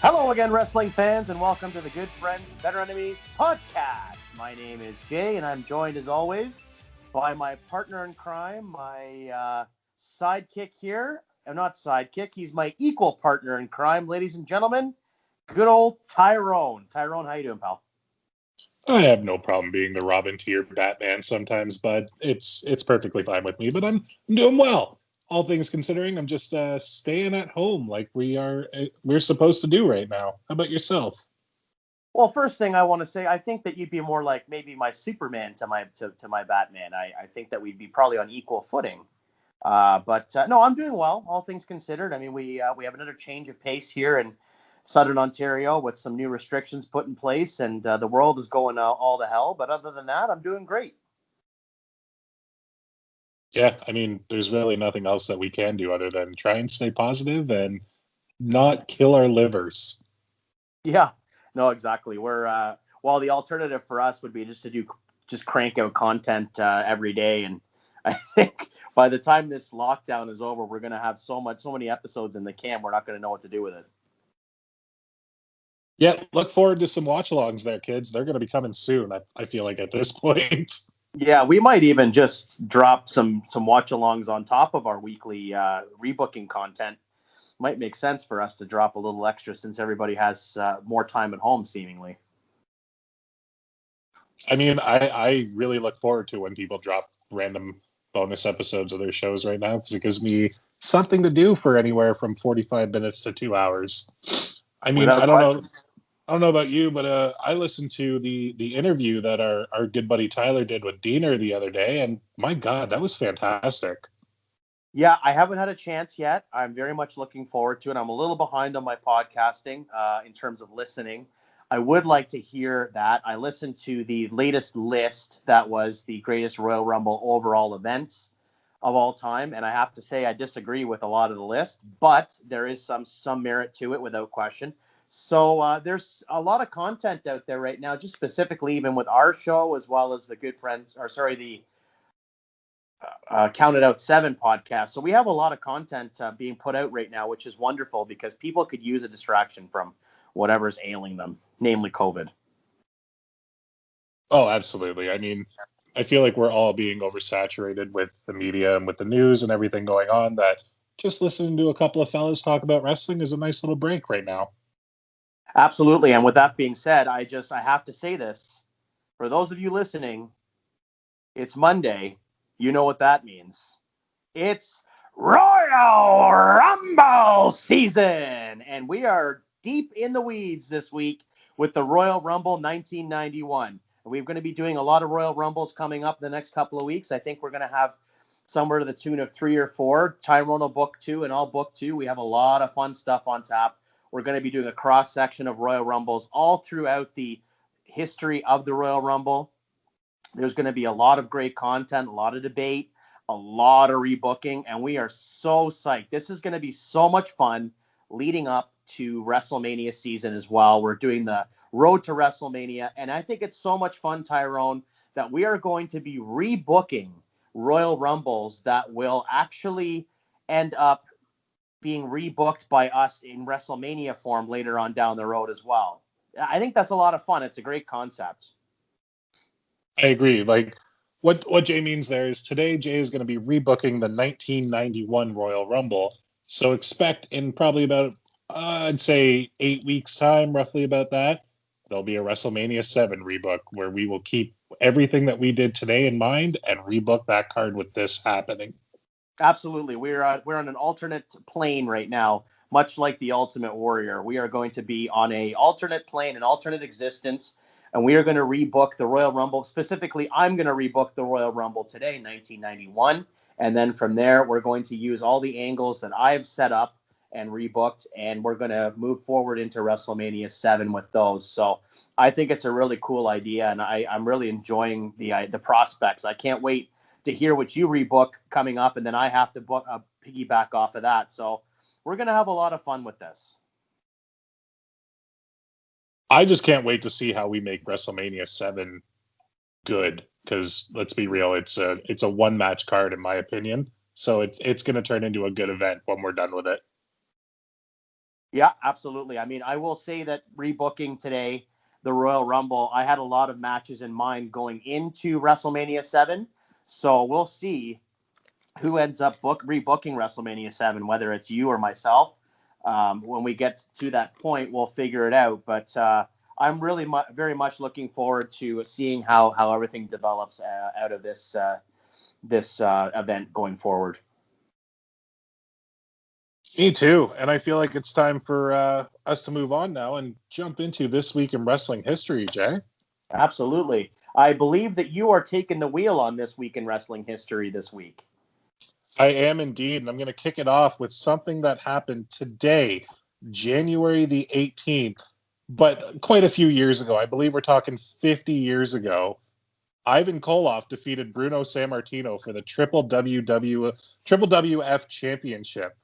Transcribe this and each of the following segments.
Hello again, wrestling fans, and welcome to the Good Friends, Better Enemies podcast. My name is Jay, and I'm joined, as always, by my partner in crime, my sidekick here. Not sidekick, he's my equal partner in crime, ladies and gentlemen. Good old Tyrone. Tyrone, how you doing, pal? I have no problem being the Robin to your Batman sometimes, but it's perfectly fine with me. But I'm doing well. All things considering, I'm just staying at home like we're supposed to do right now. How about yourself? Well, first thing I want to say, I think that you'd be more like maybe my Superman to my Batman. I think that we'd be probably on equal footing. But no, I'm doing well, all things considered. I mean, we have another change of pace here in Southern Ontario with some new restrictions put in place, and the world is going all to hell. But other than that, I'm doing great. Yeah, I mean, there's really nothing else that we can do other than try and stay positive and not kill our livers. Yeah, no, exactly. We're while the alternative for us would be just crank out content every day, and I think by the time this lockdown is over, we're gonna have so many episodes in the can, we're not gonna know what to do with it. Yeah, look forward to some watch-alongs there, kids. They're going to be coming soon. I feel like at this point. Yeah, we might even just drop some watch-alongs on top of our weekly rebooking content. Might make sense for us to drop a little extra since everybody has more time at home, seemingly. I mean, I really look forward to when people drop random bonus episodes of their shows right now because it gives me something to do for anywhere from 45 minutes to 2 hours. I mean, Without question. I don't know about you, but I listened to the interview that our good buddy Tyler did with Diener the other day, and my God, that was fantastic. Yeah, I haven't had a chance yet. I'm very much looking forward to it. I'm a little behind on my podcasting in terms of listening. I would like to hear that. I listened to the latest list that was the greatest Royal Rumble overall events of all time, and I have to say I disagree with a lot of the list, but there is some merit to it without question. So there's a lot of content out there right now, just specifically even with our show as well as the Good Friends, or sorry, the Counted Out 7 podcast. So we have a lot of content being put out right now, which is wonderful because people could use a distraction from whatever's ailing them, namely COVID. Oh, absolutely. I mean, I feel like we're all being oversaturated with the media and with the news and everything going on that just listening to a couple of fellas talk about wrestling is a nice little break right now. Absolutely. And with that being said, I have to say this for those of you listening, it's Monday. You know what that means. It's Royal Rumble season, and we are deep in the weeds this week with the Royal Rumble 1991. We're going to be doing a lot of Royal Rumbles coming up in the next couple of weeks. I think we're going to have somewhere to the tune of 3 or 4. Tyrone will book 2, and I'll book 2. We have a lot of fun stuff on tap. We're going to be doing a cross section of Royal Rumbles all throughout the history of the Royal Rumble. There's going to be a lot of great content, a lot of debate, a lot of rebooking, and we are so psyched. This is going to be so much fun leading up to WrestleMania season as well. We're doing the road to WrestleMania, and I think it's so much fun, Tyrone, that we are going to be rebooking Royal Rumbles that will actually end up being rebooked by us in WrestleMania form later on down the road as well. I think that's a lot of fun. It's a great concept. I agree. Like what Jay means there is today Jay is going to be rebooking the 1991 Royal Rumble. So expect in probably about I'd say 8 weeks time, roughly about that. There'll be a WrestleMania 7 rebook where we will keep everything that we did today in mind and rebook that card with this happening. Absolutely. We're on an alternate plane right now, much like the Ultimate Warrior. We are going to be on a alternate plane, an alternate existence, and we are going to rebook the Royal Rumble. Specifically, I'm going to rebook the Royal Rumble today, 1991, and then from there, we're going to use all the angles that I've set up and rebooked, and we're going to move forward into WrestleMania 7 with those. So I think it's a really cool idea, and I'm really enjoying the prospects. I can't wait to hear what you rebook coming up, and then I have to book a piggyback off of that. So we're gonna have a lot of fun with this. I just can't wait to see how we make WrestleMania 7 good because let's be real, it's a one match card in my opinion. So it's going to turn into a good event when we're done with it. Yeah, absolutely. I mean, I will say that rebooking today, the Royal Rumble, I had a lot of matches in mind going into WrestleMania 7. So we'll see who ends up rebooking WrestleMania 7, whether it's you or myself. When we get to that point, we'll figure it out. But I'm really very much looking forward to seeing how everything develops out of this event going forward. Me too. And I feel like it's time for us to move on now and jump into This Week in Wrestling History, Jay. Absolutely. I believe that you are taking the wheel on This Week in Wrestling History this week. I am indeed. And I'm going to kick it off with something that happened today, January the 18th, but quite a few years ago. I believe we're talking 50 years ago. Ivan Koloff defeated Bruno Sammartino for the Triple WWF Championship.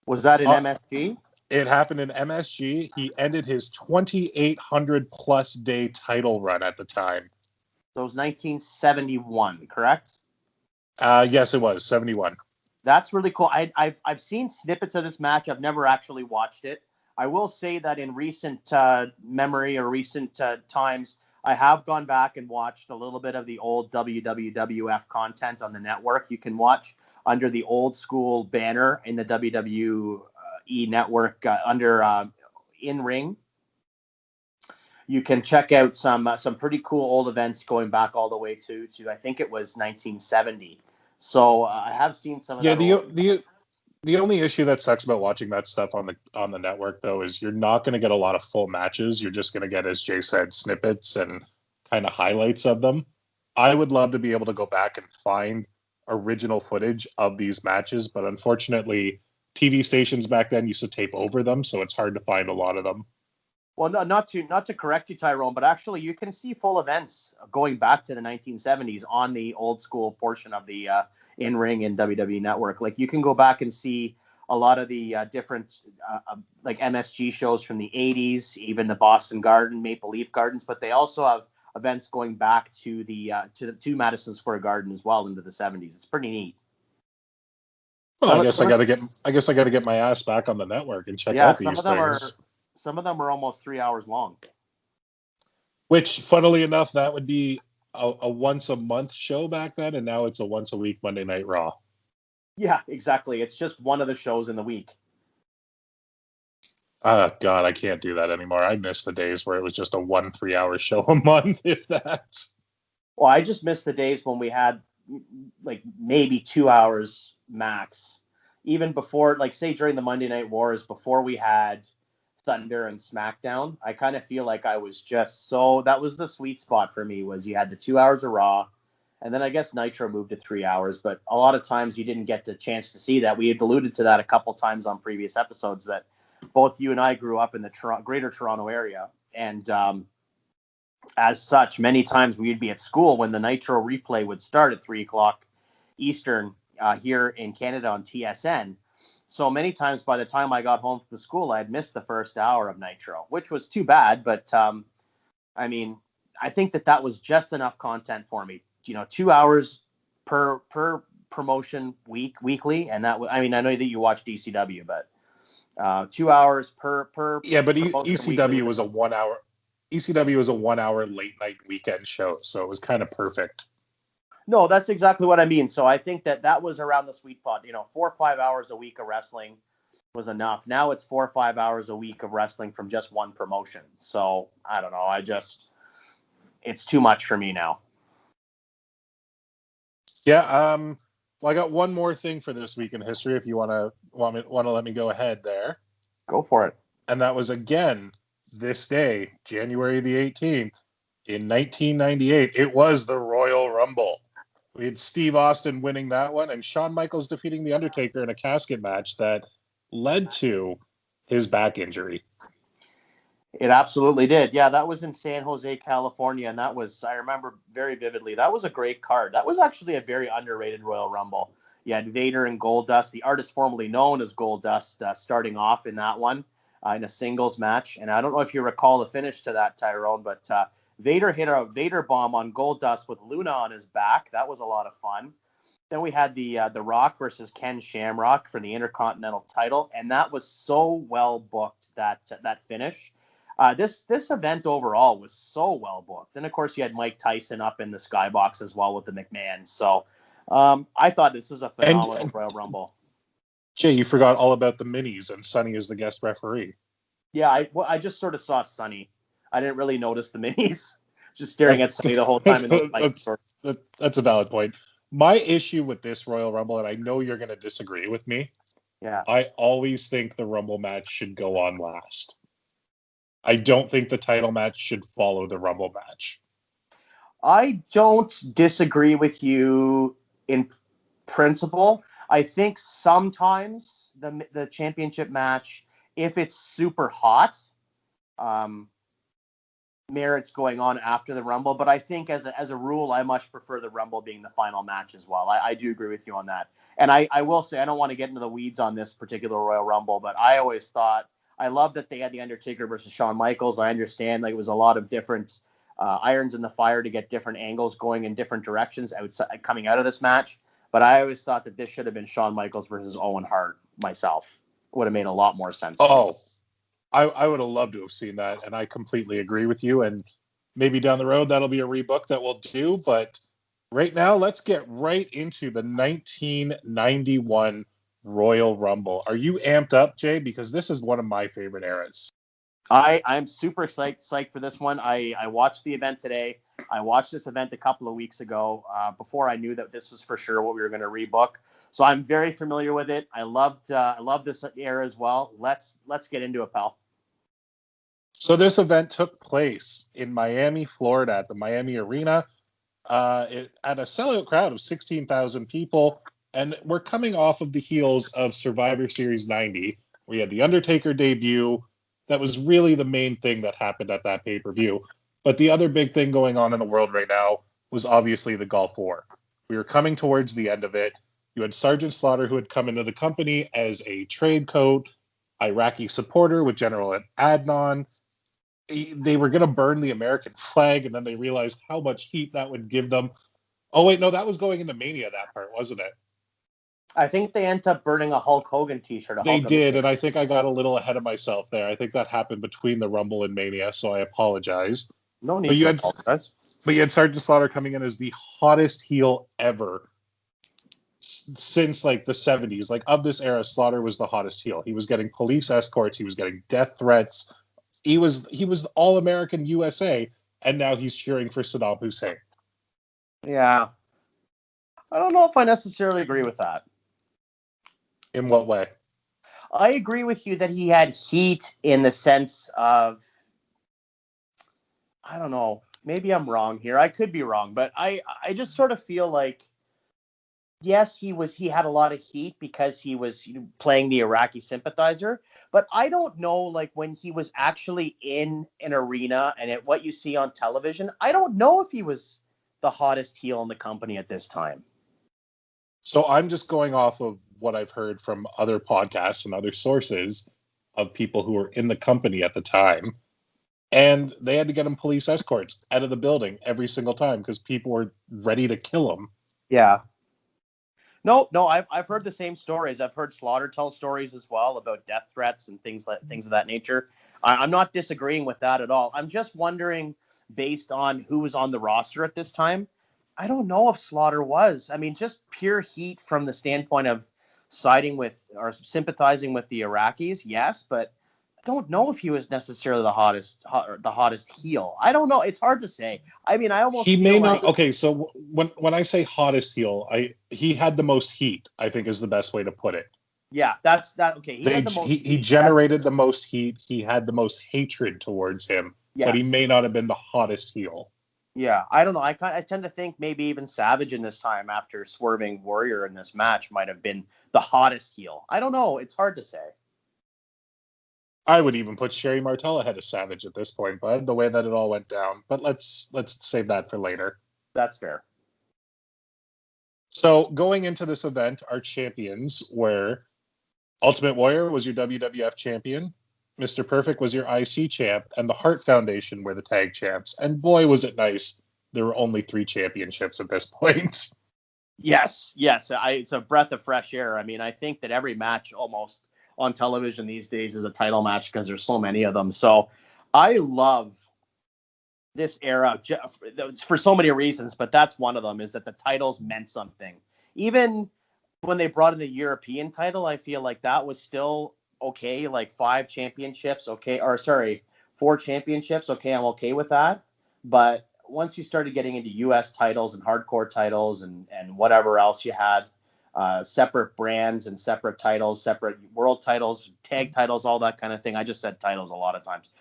Was that in MSG? It happened in MSG. He ended his 2,800 plus day title run at the time. So it was 1971, correct? Yes, it was 71. That's really cool. I've seen snippets of this match. I've never actually watched it. I will say that in recent memory or recent times, I have gone back and watched a little bit of the old WWF content on the network. You can watch under the old school banner in the WWE network under In Ring. You can check out some pretty cool old events going back all the way to I think it was 1970. So I have seen some of Yeah, that. the only issue that sucks about watching that stuff on the network though is you're not going to get a lot of full matches. You're just going to get, as Jay said, snippets and kind of highlights of them. I would love to be able to go back and find original footage of these matches, but unfortunately, TV stations back then used to tape over them, so it's hard to find a lot of them. Well, no, not to correct you, Tyrone, but actually you can see full events going back to the 1970s on the old school portion of the In Ring and WWE Network. Like you can go back and see a lot of the different like MSG shows from the 80s, even the Boston Garden, Maple Leaf Gardens, but they also have events going back to the to Madison Square Garden as well into the 70s. It's pretty neat. Well, I guess I got to get my ass back on the network and check Yeah, out these things. some of them are almost 3 hours long. Which, funnily enough, that would be a once a month show back then, and now it's a once a week Monday Night Raw. Yeah, exactly. It's just one of the shows in the week. Oh God, I can't do that anymore. I miss the days where it was just a 1 3 hour show a month, if that. Well, I just miss the days when we had like maybe 2 hours max. Even before, like say during the Monday Night Wars, before we had Thunder and SmackDown, I kind of feel like I was just that was the sweet spot for me was you had the 2 hours of Raw, and then I guess Nitro moved to 3 hours, but a lot of times you didn't get the chance to see that. We had alluded to that a couple times on previous episodes that both you and I grew up in the greater Toronto area, and as such, many times we'd be at school when the Nitro replay would start at 3 o'clock Eastern here in Canada on TSN. So many times by the time I got home from school, I had missed the first hour of Nitro, which was too bad. But I mean, I think that was just enough content for me. 2 hours per promotion weekly, and I mean, I know that you watch DCW, but 2 hours per Yeah, but ECW was a 1 hour. ECW was a 1 hour late night weekend show, so it was kind of perfect. No, that's exactly what I mean. So I think that was around the sweet spot. 4 or 5 hours a week of wrestling was enough. Now it's 4 or 5 hours a week of wrestling from just one promotion. So I don't know. It's too much for me now. Yeah. Well, I got one more thing for this week in history. If you want to let me go ahead there, go for it. And that was again this day, January the 18th, in 1998. It was the Royal Rumble. We had Steve Austin winning that one and Shawn Michaels defeating The Undertaker in a casket match that led to his back injury. It absolutely did. Yeah, that was in San Jose, California, and I remember very vividly. That was a great card. That was actually a very underrated Royal Rumble. You had Vader and Goldust, the artist formerly known as Goldust, starting off in that one in a singles match. And I don't know if you recall the finish to that, Tyrone, but Vader hit a Vader bomb on Goldust with Luna on his back. That was a lot of fun. Then we had the Rock versus Ken Shamrock for the Intercontinental title, and that was so well booked, that finish. This event overall was so well booked, and of course you had Mike Tyson up in the skybox as well with the McMahon. So I thought this was a phenomenal And Royal Rumble. Jay, you forgot all about the minis and Sonny is the guest referee. Yeah, I just sort of saw Sonny. I didn't really notice the minis. Just staring at That's, Sonny the whole time in those that's, that's a valid point. My issue with this Royal Rumble, and I know you're going to disagree with me, Yeah. I always think the Rumble match should go on last. I don't think the title match should follow the Rumble match. I don't disagree with you in principle. I think sometimes the championship match, if it's super hot, um, merits going on after the Rumble. But I think as a rule, I much prefer the Rumble being the final match as well. I do agree with you on that. And I will say, I don't want to get into the weeds on this particular Royal Rumble, but I always thought, I love that they had the Undertaker versus Shawn Michaels. I understand like it was a lot of different irons in the fire to get different angles going in different directions coming out of this match. But I always thought that this should have been Shawn Michaels versus Owen Hart myself. Would have made a lot more sense. Oh, I would have loved to have seen that, and I completely agree with you. And maybe down the road that'll be a rebook that we'll do. But right now, let's get right into the 1991 Royal Rumble. Are you amped up, Jay? Because this is one of my favorite eras. I'm super psyched for this one. I watched the event today. I watched this event a couple of weeks ago before I knew that this was for sure what we were going to rebook. So I'm very familiar with it. I love this era as well. Let's get into it, pal. So this event took place in Miami, Florida, at the Miami Arena, at a sellout crowd of 16,000 people. And we're coming off of the heels of Survivor Series 90. We had the Undertaker debut. That was really the main thing that happened at that pay-per-view. But the other big thing going on in the world right now was obviously the Gulf War. We were coming towards the end of it. You had Sergeant Slaughter, who had come into the company as a trade coat, Iraqi supporter with General Adnan. They were going to burn the American flag, and then they realized how much heat that would give them. Oh, wait, no, that was going into Mania, that part, wasn't it? I think they ended up burning a Hulk Hogan t-shirt. They did, and I think I got a little ahead of myself there. I think that happened between the Rumble and Mania, so I apologize. No need to apologize. But you had Sergeant Slaughter coming in as the hottest heel ever since like the 70s. Like of this era, Slaughter was the hottest heel. He was getting police escorts. He was getting death threats. He was All-American USA, and now he's cheering for Saddam Hussein. Yeah. I don't know if I necessarily agree with that. In what way? I agree with you that he had heat in the sense of, I don't know, maybe I'm wrong here. I could be wrong, but I just sort of feel like, yes, he had a lot of heat because he was playing the Iraqi sympathizer, but I don't know, like when he was actually in an arena and at what you see on television, I don't know if he was the hottest heel in the company at this time. So I'm just going off of what I've heard from other podcasts and other sources of people who were in the company at the time. And they had to get him police escorts out of the building every single time because people were ready to kill him. Yeah. No, I've heard the same stories. I've heard Slaughter tell stories as well about death threats and things of that nature. I'm not disagreeing with that at all. I'm just wondering, based on who was on the roster at this time, I don't know if Slaughter was. I mean, just pure heat from the standpoint of siding with or sympathizing with the Iraqis, yes, but I don't know if he was necessarily the hottest heel. I don't know. It's hard to say. I mean, I almost he may not. like, okay, so when I say hottest heel, he had the most heat. I think is the best way to put it. Yeah, that's that. Okay, he generated the most heat. He had the most hatred towards him, yes. But he may not have been the hottest heel. Yeah, I don't know. I tend to think maybe even Savage in this time after swerving Warrior in this match might have been the hottest heel. I don't know. It's hard to say. I would even put Sherry Martel ahead of Savage at this point, bud, the way that it all went down. But let's save that for later. That's fair. So going into this event, our champions were Ultimate Warrior was your WWF champion, Mr. Perfect was your IC champ, and the Hart Foundation were the tag champs. And boy, was it nice. There were only 3 championships at this point. Yes, yes. It's a breath of fresh air. I mean, I think that every match almost on television these days is a title match because there's so many of them. So I love this era for so many reasons, but that's one of them is that the titles meant something. Even when they brought in the European title, I feel like that was still okay. Like 5 championships, okay, or sorry, 4 championships, okay, I'm okay with that. But once you started getting into U.S. titles and hardcore titles and whatever else you had, separate brands and separate titles, separate world titles, tag titles, all that kind of thing. I just said titles a lot of times.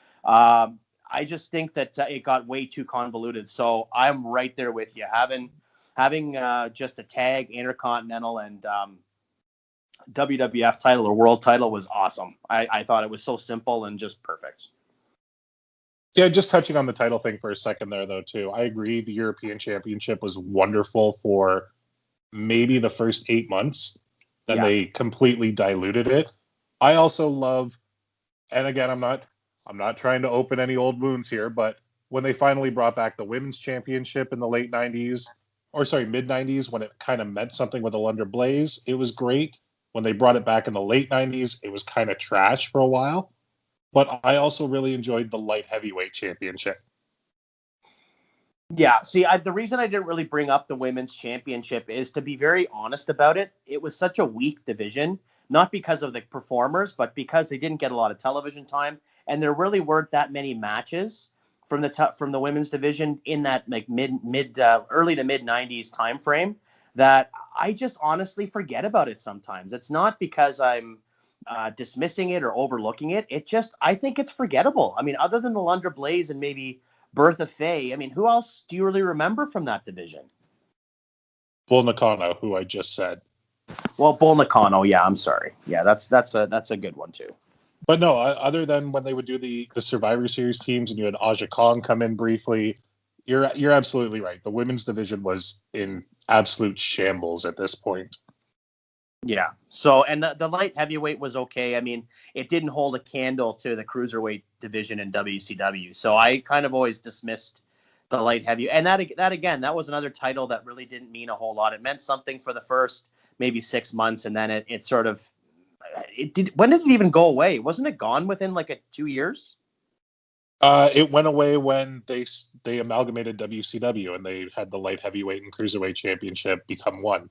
I just think that it got way too convoluted. So I'm right there with you. Having just a tag, Intercontinental, and WWF title or World title was awesome. I thought it was so simple and just perfect. Yeah, just touching on the title thing for a second there, though, too. I agree. The European Championship was wonderful for maybe the first 8 months. Then they completely diluted it. I also love, and again, I'm not trying to open any old wounds here, but when they finally brought back the women's championship in the late 90s, or sorry, mid 90s, when it kind of meant something with Alundra Blaze, it was great. When they brought it back in the late 90s, it was kind of trash for a while. But I also really enjoyed the light heavyweight championship. Yeah, see, the reason I didn't really bring up the women's championship is to be very honest about it. It was such a weak division, not because of the performers, but because they didn't get a lot of television time, and there really weren't that many matches from from the women's division in that like early to mid '90s time frame that I just honestly forget about it sometimes. It's not because I'm dismissing it or overlooking it. It just I think it's forgettable. I mean, other than the Alundra Blaze and maybe Bertha Faye. I mean, who else do you really remember from that division? Bull Nakano, who I just said. Well, Bull Nakano. Yeah, I'm sorry. Yeah, that's a good one too. But no, other than when they would do the Survivor Series teams and you had Aja Kong come in briefly, you're absolutely right. The women's division was in absolute shambles at this point. Yeah. So, and the light heavyweight was okay. I mean, it didn't hold a candle to the cruiserweight division in WCW. So I kind of always dismissed the light heavy. And that again, that was another title that really didn't mean a whole lot. It meant something for the first maybe 6 months, and then it sort of it did. When did it even go away? Wasn't it gone within like 2 years? It went away when they amalgamated WCW and they had the light heavyweight and cruiserweight championship become one.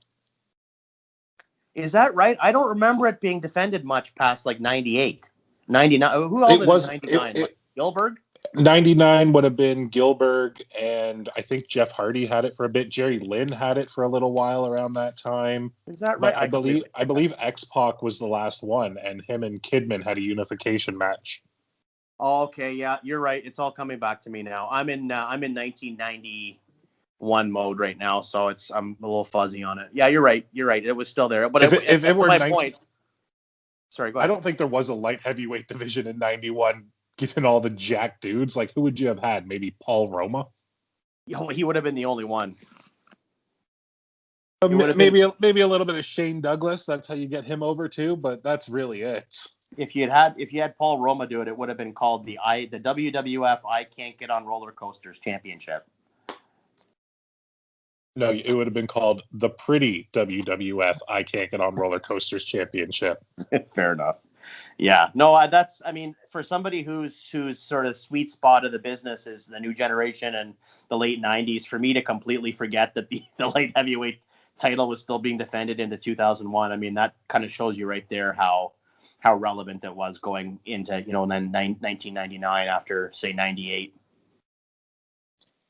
Is that right? I don't remember it being defended much past like 98, 99. Who held it in 99? Like Gilbert? 99 would have been Gilbert, and I think Jeff Hardy had it for a bit. Jerry Lynn had it for a little while around that time. Is that right? But I believe X-Pac was the last one, and him and Kidman had a unification match. Oh, okay, yeah, you're right. It's all coming back to me now. I'm in 1991 mode right now, so I'm a little fuzzy on it. Yeah, you're right. You're right. It was still there, but if it were my 19, point. Sorry, go ahead. I don't think there was a light heavyweight division in 91, given all the jack dudes. Like, who would you have had? Maybe Paul Roma? He would have been the only one. Maybe a little bit of Shane Douglas. That's how you get him over too, but that's really it. If you had Paul Roma do it, it would have been called the WWF I Can't Get on Roller Coasters Championship. No, it would have been called the Pretty WWF I Can't Get on Roller Coasters Championship. Fair enough. Yeah, no, that's. I mean, for somebody whose sort of sweet spot of the business is the new generation and the late '90s, for me to completely forget that the light heavyweight title was still being defended into 2001. I mean, that kind of shows you right there how relevant it was going into then 1999 after say 98.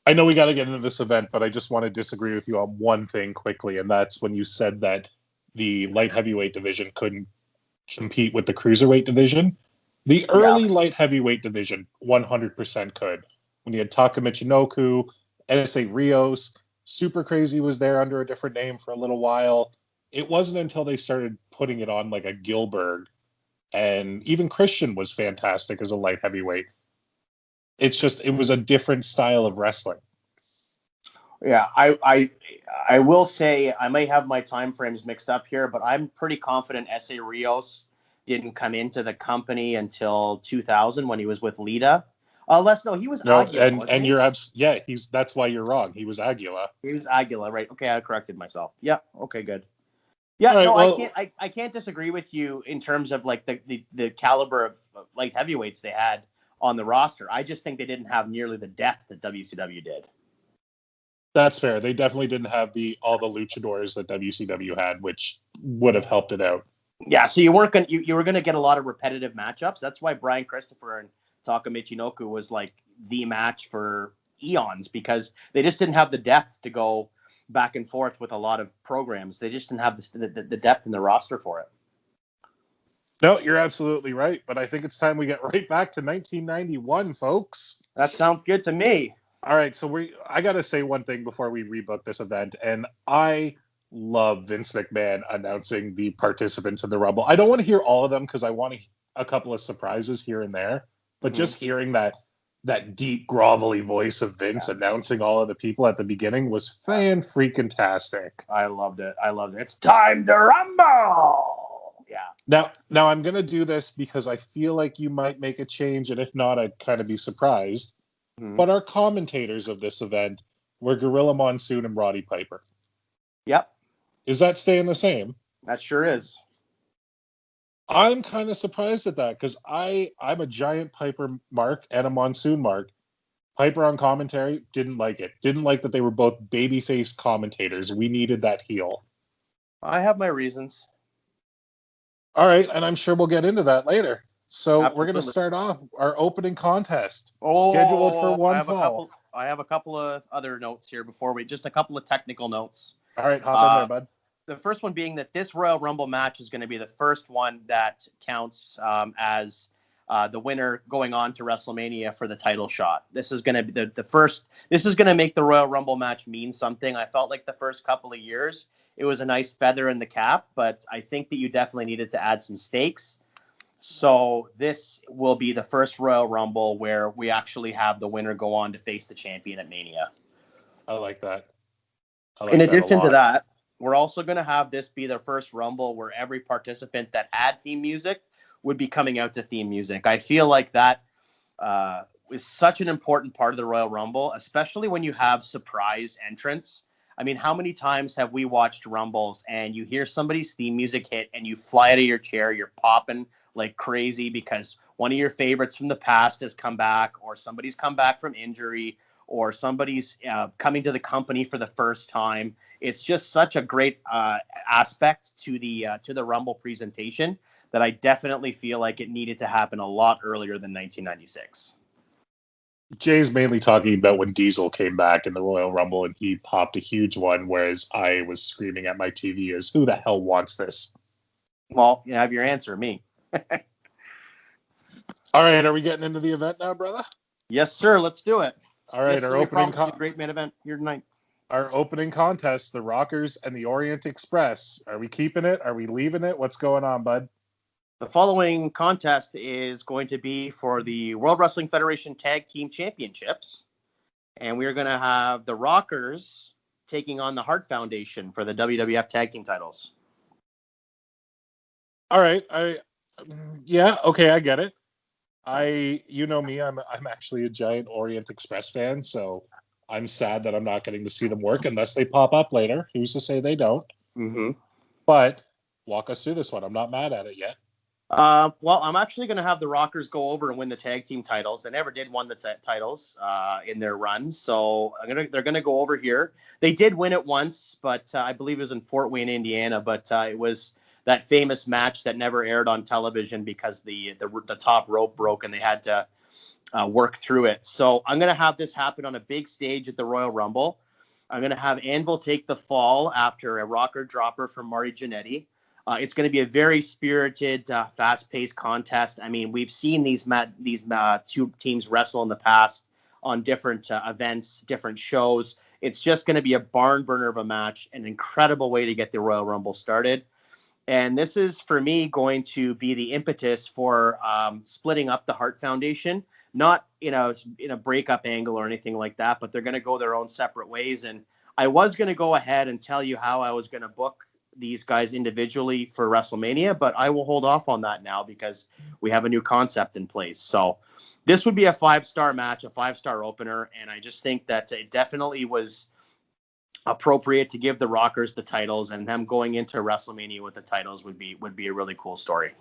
I know we got to get into this event, but I just want to disagree with you on one thing quickly, and that's when you said that the light heavyweight division couldn't compete with the cruiserweight division. The early light heavyweight division 100% could. When you had Taka Michinoku, S.A. Rios, Super Crazy was there under a different name for a little while. It wasn't until they started putting it on like a Gilbert, and even Christian was fantastic as a light heavyweight. It's just, it was a different style of wrestling. Yeah, I will say I may have my time frames mixed up here, but I'm pretty confident S.A. Rios didn't come into the company until 2000 when he was with Lita. No, he was No, Aguila, wasn't and he? that's why you're wrong. He was Aguila. He was Aguila, right? Okay, I corrected myself. Yeah. Okay, good. All Yeah, right, no, I well, can't. I can't disagree with you in terms of like the caliber of light heavyweights they had on the roster. I just think they didn't have nearly the depth that WCW did. that's fair. They definitely didn't have all the luchadors that WCW had, which would have helped it out. Yeah, so you weren't going you were gonna get a lot of repetitive matchups. That's why Brian Christopher and Taka Michinoku was like the match for eons, because they just didn't have the depth to go back and forth with a lot of programs. They just didn't have the depth in the roster for it. No, you're absolutely right. But I think it's time we get right back to 1991, folks. That sounds good to me. All right, so I got to say one thing before we rebook this event, and I love Vince McMahon announcing the participants in the Rumble. I don't want to hear all of them because I want a couple of surprises here and there, but just hearing that deep, grovelly voice of Vince announcing all of the people at the beginning was fan-freaking-tastic. I loved it. It's time to rumble. Yeah. Now I'm going to do this because I feel like you might make a change, and if not, I'd kind of be surprised. But our commentators of this event were Gorilla Monsoon and Roddy Piper. Yep. Is that staying the same? That sure is. I'm kind of surprised at that because I'm a giant Piper mark and a Monsoon mark. Piper on commentary, didn't like it. Didn't like that they were both babyface commentators. We needed that heel. I have my reasons. All right, and I'm sure we'll get into that later. So Absolutely. We're going to start off our opening contest, Oh, scheduled for one fall. I have a couple of other notes here just a couple of technical notes. All right, hop in there, bud. The first one being that this Royal Rumble match is going to be the first one that counts as the winner going on to WrestleMania for the title shot. This is going to be the first. This is going to make the Royal Rumble match mean something. I felt like the first couple of years it was a nice feather in the cap, but I think that you definitely needed to add some stakes. So this will be the first Royal Rumble where we actually have the winner go on to face the champion at Mania. I like that. In addition to that, we're also going to have this be the first Rumble where every participant that had theme music would be coming out to theme music. I feel like that is such an important part of the Royal Rumble, especially when you have surprise entrants. I mean, how many times have we watched Rumbles and you hear somebody's theme music hit and you fly out of your chair, you're popping like crazy because one of your favorites from the past has come back, or somebody's come back from injury, or somebody's coming to the company for the first time. It's just such a great aspect to the Rumble presentation that I definitely feel like it needed to happen a lot earlier than 1996. Jay's mainly talking about when Diesel came back in the Royal Rumble and he popped a huge one, whereas I was screaming at my TV as, who the hell wants this? Well, you have your answer, me. All right, are we getting into the event now, brother? Yes, sir. Let's do it. All right, our opening great main event here tonight. Our opening contest, the Rockers and the Orient Express. Are we keeping it? Are we leaving it? What's going on, bud? The following contest is going to be for the World Wrestling Federation Tag Team Championships. And we're going to have the Rockers taking on the Hart Foundation for the WWF Tag Team titles. All right. Yeah, okay, I get it. You know me, I'm actually a giant Orient Express fan, so I'm sad that I'm not getting to see them work unless they pop up later. Who's to say they don't? Mm-hmm. But walk us through this one. I'm not mad at it yet. Well, I'm actually going to have the Rockers go over and win the tag team titles. They never did win the titles in their runs, so they're going to go over here. They did win it once, but I believe it was in Fort Wayne, Indiana. But it was that famous match that never aired on television because the top rope broke and they had to work through it. So I'm going to have this happen on a big stage at the Royal Rumble. I'm going to have Anvil take the fall after a rocker dropper from Marty Jannetty. It's going to be a very spirited, fast-paced contest. I mean, we've seen these two teams wrestle in the past on different events, different shows. It's just going to be a barn burner of a match, an incredible way to get the Royal Rumble started. And this is, for me, going to be the impetus for splitting up the Hart Foundation, not in a breakup angle or anything like that, but they're going to go their own separate ways. And I was going to go ahead and tell you how I was going to book these guys individually for WrestleMania, but I will hold off on that now because we have a new concept in place. So this would be a 5-star match, a 5-star opener, and I just think that it definitely was appropriate to give the Rockers the titles, and them going into WrestleMania with the titles would be a really cool story.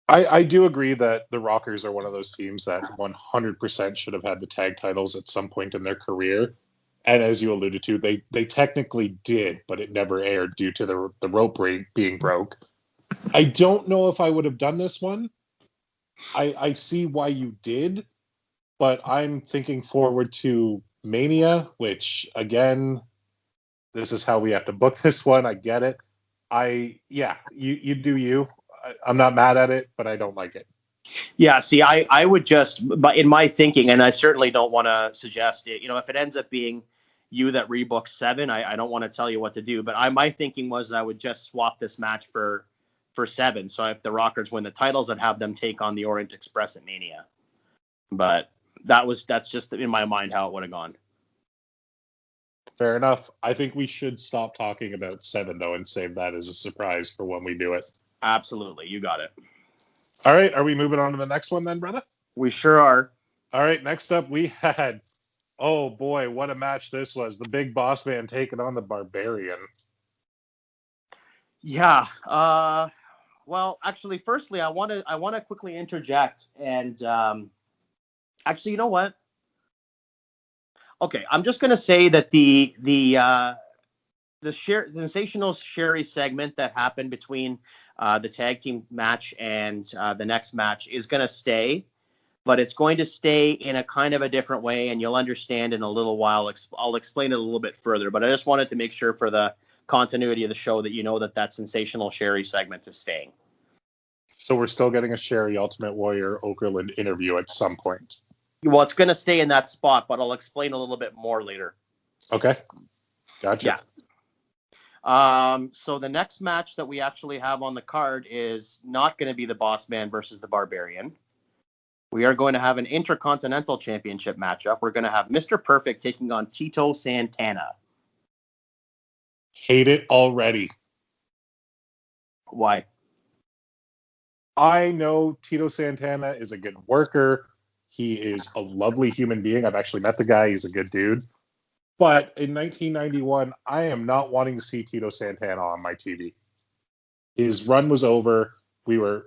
I do agree that the Rockers are one of those teams that 100% should have had the tag titles at some point in their career. And as you alluded to, they technically did, but it never aired due to the rope being broke. I don't know if I would have done this one. I see why you did, but I'm thinking forward to Mania, which, again, this is how we have to book this one. I get it. You do you. I'm not mad at it, but I don't like it. Yeah, see, I would just, but in my thinking, and I certainly don't want to suggest it, if it ends up being you that rebooks 7, I don't want to tell you what to do, but my thinking was that I would just swap this match for 7. So if the Rockers win the titles, I'd have them take on the Orient Express at Mania. But that's just in my mind how it would have gone. Fair enough. I think we should stop talking about 7, though, and save that as a surprise for when we do it. Absolutely. You got it. All right. Are we moving on to the next one then, brother? We sure are. All right. Next up, we had, oh boy, what a match this was. The Big Boss Man taking on the Barbarian. Yeah. Well, actually, firstly, I want to quickly interject. And actually, you know what? Okay, I'm just going to say that the sensational Sherry segment that happened between the tag team match and the next match is going to stay, but it's going to stay in a kind of a different way, and you'll understand in a little while. I'll explain it a little bit further, but I just wanted to make sure for the continuity of the show that you know that sensational Sherry segment is staying. So we're still getting a Sherry Ultimate Warrior Okerlund interview at some point. Well, it's going to stay in that spot, but I'll explain a little bit more later. Okay. Gotcha. Yeah. So the next match that we actually have on the card is not going to be the Boss Man versus the Barbarian. We are going to have an Intercontinental Championship matchup. We're going to have Mr. Perfect taking on Tito Santana. Hate it already. Why? I know Tito Santana is a good worker. He is a lovely human being. I've actually met the guy. He's a good dude. But in 1991, I am not wanting to see Tito Santana on my TV. His run was over. We weren't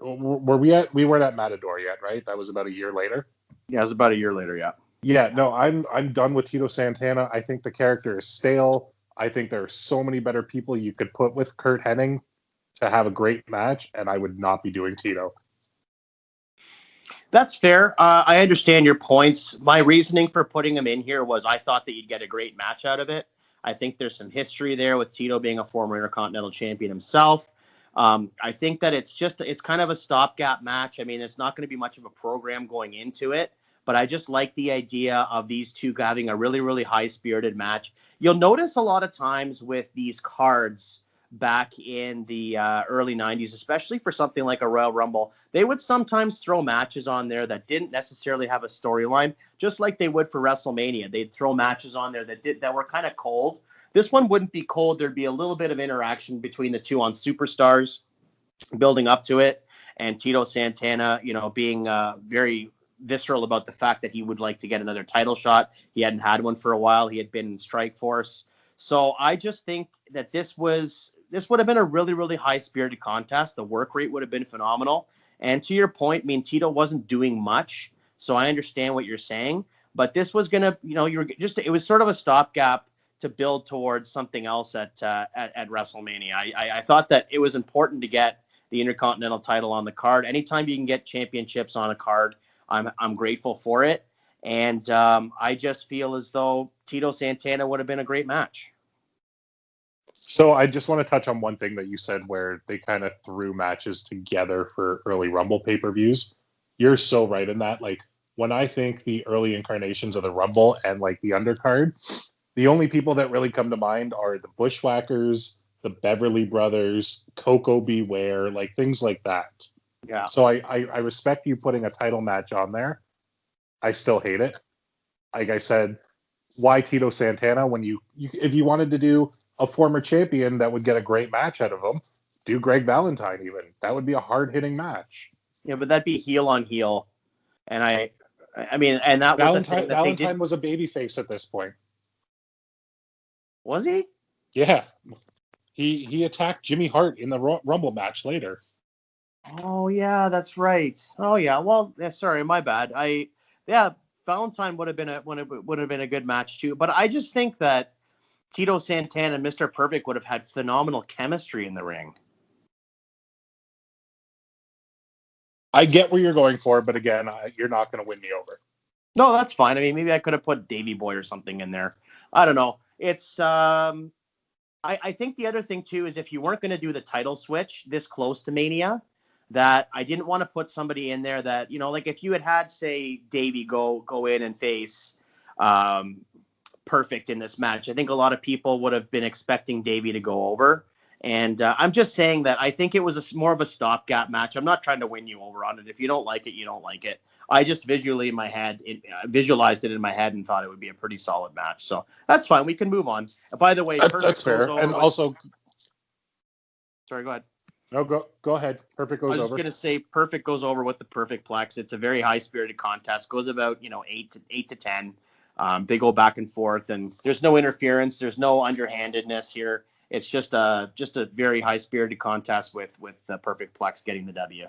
at Matador yet, right? That was about a year later. Yeah, it was about a year later, yeah. Yeah, no, I'm done with Tito Santana. I think the character is stale. I think there are so many better people you could put with Kurt Hennig to have a great match, and I would not be doing Tito. That's fair. I understand your points. My reasoning for putting him in here was I thought that you'd get a great match out of it. I think there's some history there with Tito being a former Intercontinental Champion himself. I think that it's kind of a stopgap match. I mean, it's not going to be much of a program going into it, but I just like the idea of these two having a really, really high-spirited match. You'll notice a lot of times with these cards back in the early 90s, especially for something like a Royal Rumble, they would sometimes throw matches on there that didn't necessarily have a storyline, just like they would for WrestleMania. They'd throw matches on there that were kind of cold. This one wouldn't be cold. There'd be a little bit of interaction between the two on Superstars building up to it, and Tito Santana, being very visceral about the fact that he would like to get another title shot. He hadn't had one for a while. He had been in Strikeforce. So I just think that this would have been a really, really high-spirited contest. The work rate would have been phenomenal. And to your point, Tito wasn't doing much, so I understand what you're saying. But this was going to, it was sort of a stopgap to build towards something else at WrestleMania. I thought that it was important to get the Intercontinental title on the card. Anytime you can get championships on a card, I'm grateful for it. And I just feel as though Tito Santana would have been a great match. So I just want to touch on one thing that you said where they kind of threw matches together for early Rumble pay-per-views. You're so right in that. Like, when I think the early incarnations of the Rumble and like the undercard, the only people that really come to mind are the Bushwhackers, the Beverly Brothers, Coco Beware, like things like that. Yeah. So I respect you putting a title match on there. I still hate it. Like I said, why Tito Santana when you if you wanted to do a former champion that would get a great match out of him, do Greg Valentine even. That would be a hard-hitting match. Yeah, but that'd be heel on heel. And I mean, and that was a thing that they Valentine did. was a babyface at this point. Was he? Yeah. He attacked Jimmy Hart in the Rumble match later. Oh yeah, that's right. Oh yeah. Well, sorry, my bad. Valentine would have been a good match too. But I just think that Tito Santana and Mr. Perfect would have had phenomenal chemistry in the ring. I get where you're going for, but again, you're not going to win me over. No, that's fine. I mean, maybe I could have put Davey Boy or something in there. I don't know. It's I think the other thing too is if you weren't going to do the title switch this close to Mania, that I didn't want to put somebody in there that, like if you had say Davey go in and face Perfect in this match, I think a lot of people would have been expecting Davey to go over. And I'm just saying that I think it was more of a stopgap match. I'm not trying to win you over on it. If you don't like it, you don't like it. I just visualized it in my head and thought it would be a pretty solid match. So that's fine. We can move on. By the way, that's fair. And also, sorry, go ahead. No, go ahead. Perfect goes over. I was just going to say Perfect goes over with the Perfect Plex. It's a very high-spirited contest. Goes about 8 to 10. They go back and forth, and there's no interference. There's no underhandedness here. It's just a very high-spirited contest with the Perfect Plex getting the W.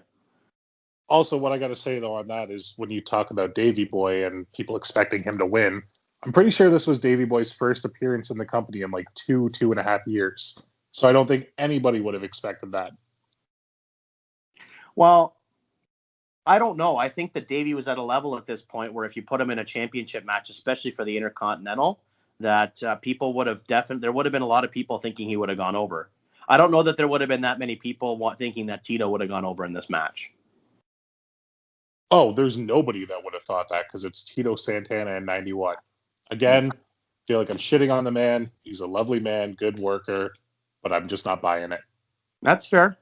Also, what I got to say, though, on that is when you talk about Davey Boy and people expecting him to win, I'm pretty sure this was Davey Boy's first appearance in the company in like 2.5 years. So I don't think anybody would have expected that. Well, I don't know. I think that Davey was at a level at this point where if you put him in a championship match, especially for the Intercontinental, that people would have there would have been a lot of people thinking he would have gone over. I don't know that there would have been that many people thinking that Tito would have gone over in this match. Oh, there's nobody that would have thought that because it's Tito Santana in 91. Again, feel like I'm shitting on the man. He's a lovely man, good worker, but I'm just not buying it. That's fair.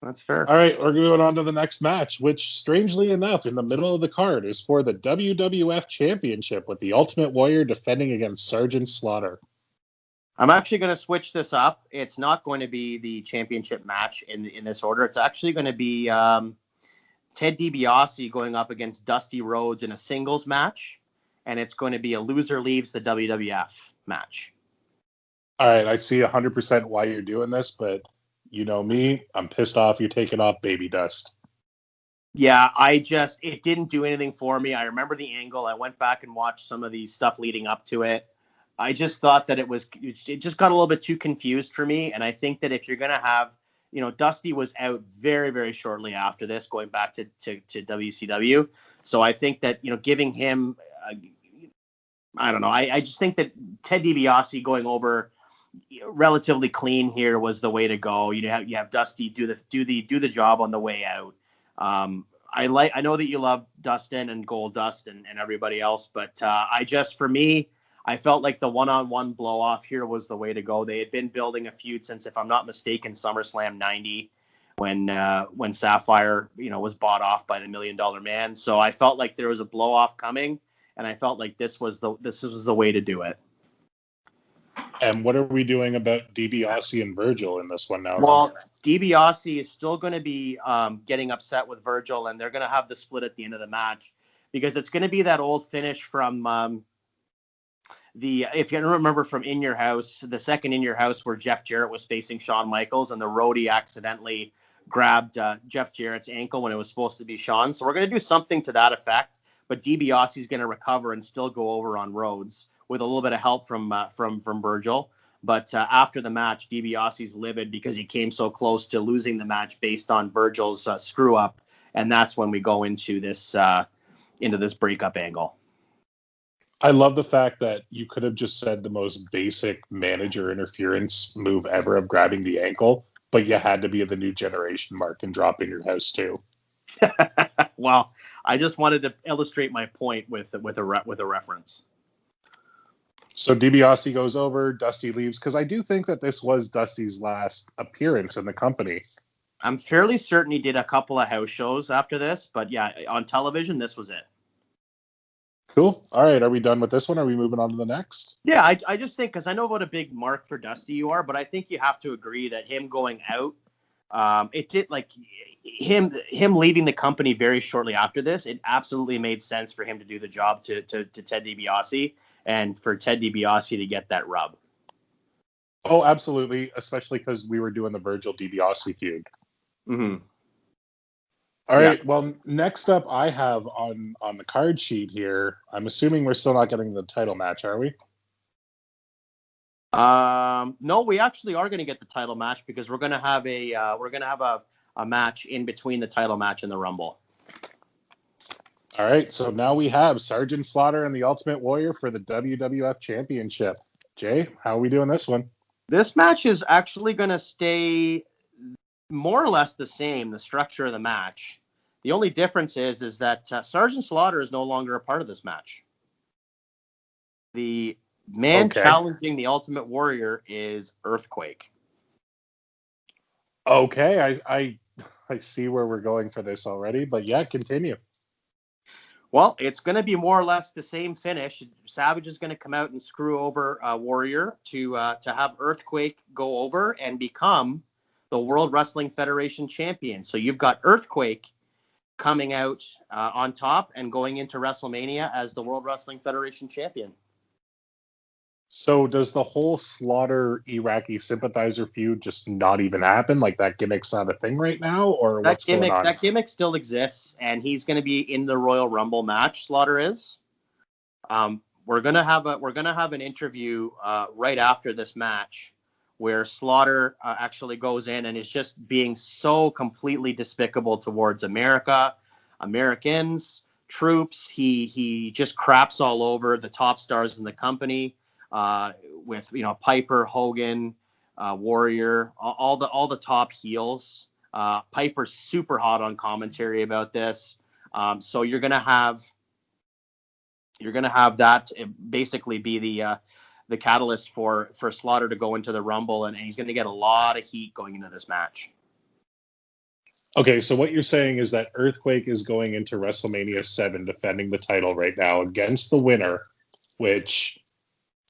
That's fair. All right, we're going on to the next match, which, strangely enough, in the middle of the card is for the WWF Championship with the Ultimate Warrior defending against Sergeant Slaughter. I'm actually going to switch this up. It's not going to be the championship match in this order. It's actually going to be Ted DiBiase going up against Dusty Rhodes in a singles match, and it's going to be a loser leaves the WWF match. All right, I see 100% why you're doing this, but you know me, I'm pissed off you're taking off Baby Dust. Yeah, it didn't do anything for me. I remember the angle. I went back and watched some of the stuff leading up to it. I just thought that it just got a little bit too confused for me. And I think that if you're going to have, Dusty was out very, very shortly after this, going back to WCW. So I think that, giving him, I don't know. I just think that Ted DiBiase going over relatively clean here was the way to go. You have Dusty do the job on the way out. I know that you love Dustin and Gold Dust and everybody else, but for me, I felt like the one-on-one blow off here was the way to go. They had been building a feud since, if I'm not mistaken, SummerSlam 90 when Sapphire, was bought off by the $1 Million Man. So I felt like there was a blow off coming, and I felt like this was the way to do it. And what are we doing about DiBiase and Virgil in this one now? Well, DiBiase is still going to be getting upset with Virgil, and they're going to have the split at the end of the match because it's going to be that old finish from if you remember from In Your House, the second In Your House where Jeff Jarrett was facing Shawn Michaels, and the roadie accidentally grabbed Jeff Jarrett's ankle when it was supposed to be Shawn. So we're going to do something to that effect, but DiBiase is going to recover and still go over on Rhodes with a little bit of help from Virgil. But after the match, DiBiase's livid because he came so close to losing the match based on Virgil's screw up, and that's when we go into this breakup angle. I love the fact that you could have just said the most basic manager interference move ever of grabbing the ankle, but you had to be the new generation mark and drop In Your House too. Well, I just wanted to illustrate my point with a reference. So DiBiase goes over, Dusty leaves, because I do think that this was Dusty's last appearance in the company. I'm fairly certain he did a couple of house shows after this, but yeah, on television, this was it. Cool. All right. Are we done with this one? Are we moving on to the next? Yeah, I just think, because I know what a big mark for Dusty you are, but I think you have to agree that him going out, it did, like, him leaving the company very shortly after this, it absolutely made sense for him to do the job to Ted DiBiase, and for Ted DiBiase to get that rub. Oh, absolutely. Especially because we were doing the Virgil DiBiase feud. Mm-hmm. All right. Well, next up, I have on the card sheet here. I'm assuming we're still not getting the title match, are we? No, we actually are going to get the title match, because we're going to have a match in between the title match and the Rumble. All right. So now we have Sergeant Slaughter and the Ultimate Warrior for the WWF Championship. Jay, how are we doing this one? This match is actually going to stay more or less the same, the structure of the match. The only difference is that Sergeant Slaughter is no longer a part of this match. The man challenging the Ultimate Warrior is Earthquake. Okay, I see where we're going for this already, but yeah, continue. Well, it's going to be more or less the same finish. Savage is going to come out and screw over Warrior to have Earthquake go over and become the World Wrestling Federation champion. So you've got Earthquake coming out on top and going into WrestleMania as the World Wrestling Federation champion. So does the whole Slaughter Iraqi sympathizer feud just not even happen? Like, that gimmick's not a thing right now, or what's going on? That gimmick still exists, and he's going to be in the Royal Rumble match. Slaughter is. We're gonna have an interview right after this match, where Slaughter actually goes in and is just being so completely despicable towards America, Americans, troops. He just craps all over the top stars in the company, with Piper, Hogan, Warrior, all the top heels. Piper's super hot on commentary about this. So you're gonna have that basically be the catalyst for Slaughter to go into the Rumble, and he's going to get a lot of heat going into this match. Okay, so what you're saying is that Earthquake is going into WrestleMania 7 defending the title right now against the winner, which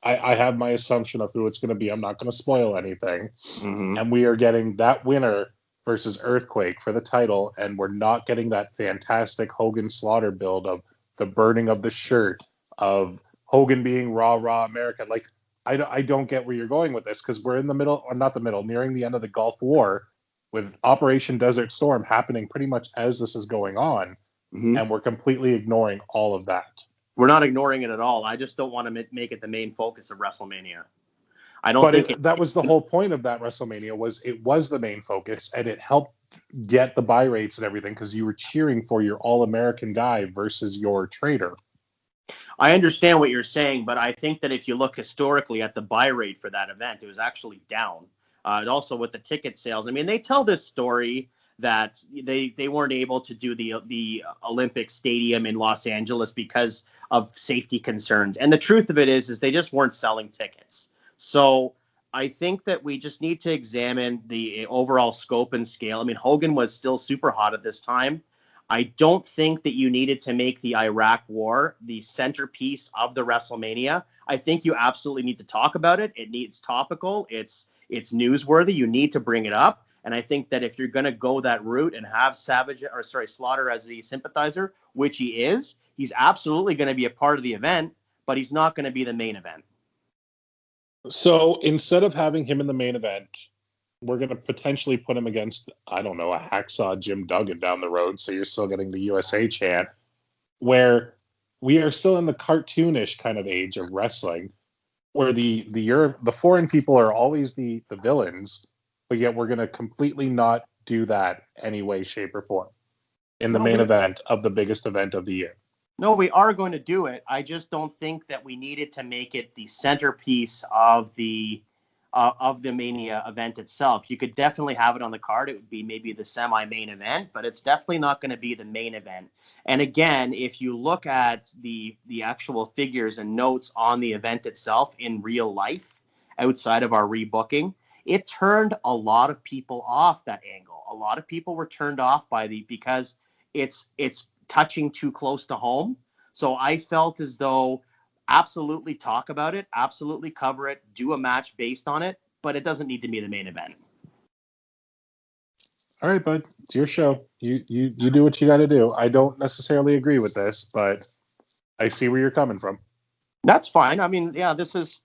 I have my assumption of who it's going to be. I'm not going to spoil anything. Mm-hmm. And we are getting that winner versus Earthquake for the title, and we're not getting that fantastic Hogan Slaughter build of the burning of the shirt, of Hogan being rah America. Like, I don't get where you're going with this, because we're in the middle, or not the middle, nearing the end of the Gulf War, with Operation Desert Storm happening pretty much as this is going on, Mm-hmm. and we're completely ignoring all of that. We're not ignoring it at all. I just don't want to make it the main focus of WrestleMania. I don't think that was the whole point of that WrestleMania, was it was the main focus, and it helped get the buy rates and everything, because you were cheering for your All-American guy versus your traitor. I understand what you're saying, but I think that if you look historically at the buy rate for that event, it was actually down. And also with the ticket sales. I mean, they tell this story that they weren't able to do the Olympic Stadium in Los Angeles because of safety concerns. And the truth of it is they just weren't selling tickets. So I think that we just need to examine the overall scope and scale. I mean, Hogan was still super hot at this time. I don't think that you needed to make the Iraq War the centerpiece of the WrestleMania. I think you absolutely need to talk about it. It's topical. It's newsworthy. You need to bring it up. And I think that if you're going to go that route and have Slaughter as the sympathizer, which he is, he's absolutely going to be a part of the event, but he's not going to be the main event. So instead of having him in the main event, we're going to potentially put him against, I don't know, a hacksaw Jim Duggan down the road. So you're still getting the USA chant, where we are still in the cartoonish kind of age of wrestling, where the foreign people are always the villains, but yet we're going to completely not do that any way, shape, or form in the main event of the biggest event of the year. No, we are going to do it. I just don't think that we needed to make it the centerpiece of the Mania event itself. You could definitely have it on the card. It would be maybe the semi-main event, but it's definitely not going to be the main event. And again, if you look at the actual figures and notes on the event itself in real life, outside of our rebooking, it turned a lot of people off that angle. A lot of people were turned off because it's touching too close to home. So I felt as though absolutely talk about it, absolutely cover it, do a match based on it, but it doesn't need to be the main event. All right, bud. It's your show. You do what you got to do. I don't necessarily agree with this, but I see where you're coming from. That's fine. I mean, yeah, this is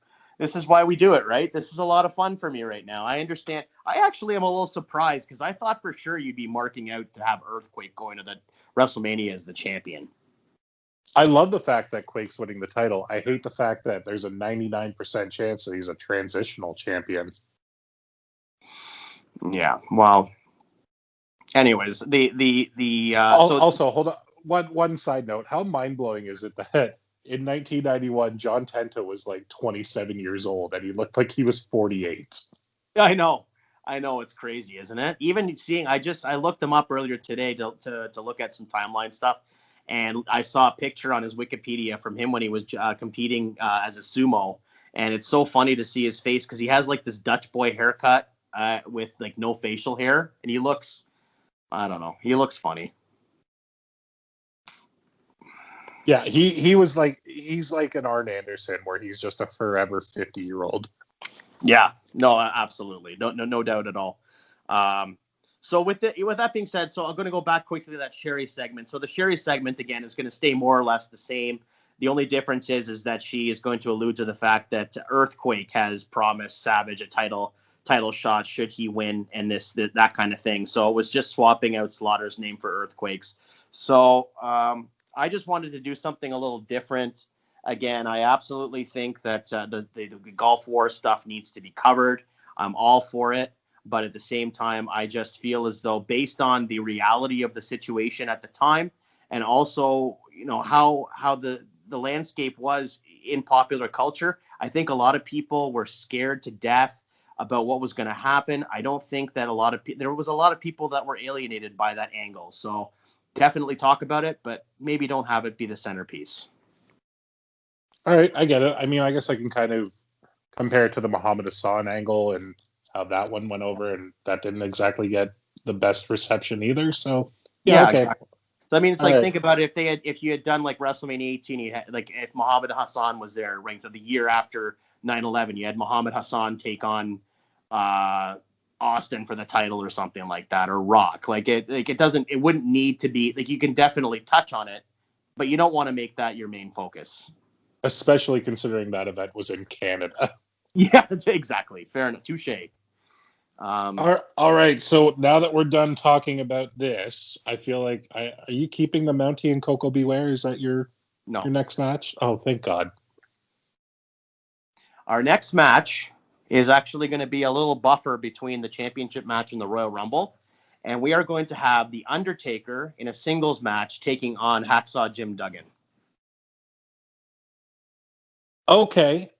why we do it, right? This is a lot of fun for me right now. I understand. I actually am a little surprised because I thought for sure you'd be marking out to have Earthquake going to the WrestleMania as the champion. I love the fact that Quake's winning the title. I hate the fact that there's a 99% chance that he's a transitional champion. Yeah. Well. Anyways, Also, hold on. One side note: how mind blowing is it that in 1991 John Tenta was like 27 years old and he looked like he was 48? I know. It's crazy, isn't it? Even seeing, I looked him up earlier today to look at some timeline stuff, and I saw a picture on his Wikipedia from him when he was competing as a sumo, and it's so funny to see his face because he has like this Dutch boy haircut with like no facial hair, and he looks, I don't know, he looks funny. Yeah, he's like an Arn Anderson where he's just a forever 50-year-old. Yeah, no, absolutely, no doubt at all. So with that being said, so I'm going to go back quickly to that Sherry segment. So the Sherry segment again is going to stay more or less the same. The only difference is that she is going to allude to the fact that Earthquake has promised Savage a title shot should he win, and that kind of thing. So it was just swapping out Slaughter's name for Earthquake's. So I just wanted to do something a little different. Again, I absolutely think that the Gulf War stuff needs to be covered. I'm all for it. But at the same time, I just feel as though based on the reality of the situation at the time, and also, how the landscape was in popular culture, I think a lot of people were scared to death about what was going to happen. I don't think that there was a lot of people that were alienated by that angle. So definitely talk about it, but maybe don't have it be the centerpiece. All right, I get it. I mean, I guess I can kind of compare it to the Muhammad Hassan angle and how that one went over, and that didn't exactly get the best reception either. So yeah, okay. Exactly. So I mean, it's All like, right. think about it. If you had done like WrestleMania 18, you had like if Muhammad Hassan was there, ranked the year after 9/11, you had Muhammad Hassan take on Austin for the title or something like that, or Rock. It wouldn't need to be like, you can definitely touch on it, but you don't want to make that your main focus. Especially considering that event was in Canada. Yeah, exactly. Fair enough. Touche. All right. So now that we're done talking about this, I feel like are you keeping the Mountie and Coco Beware? Is that your next match? Oh, thank God. Our next match is actually going to be a little buffer between the championship match and the Royal Rumble. And we are going to have The Undertaker in a singles match taking on Hacksaw Jim Duggan. Okay.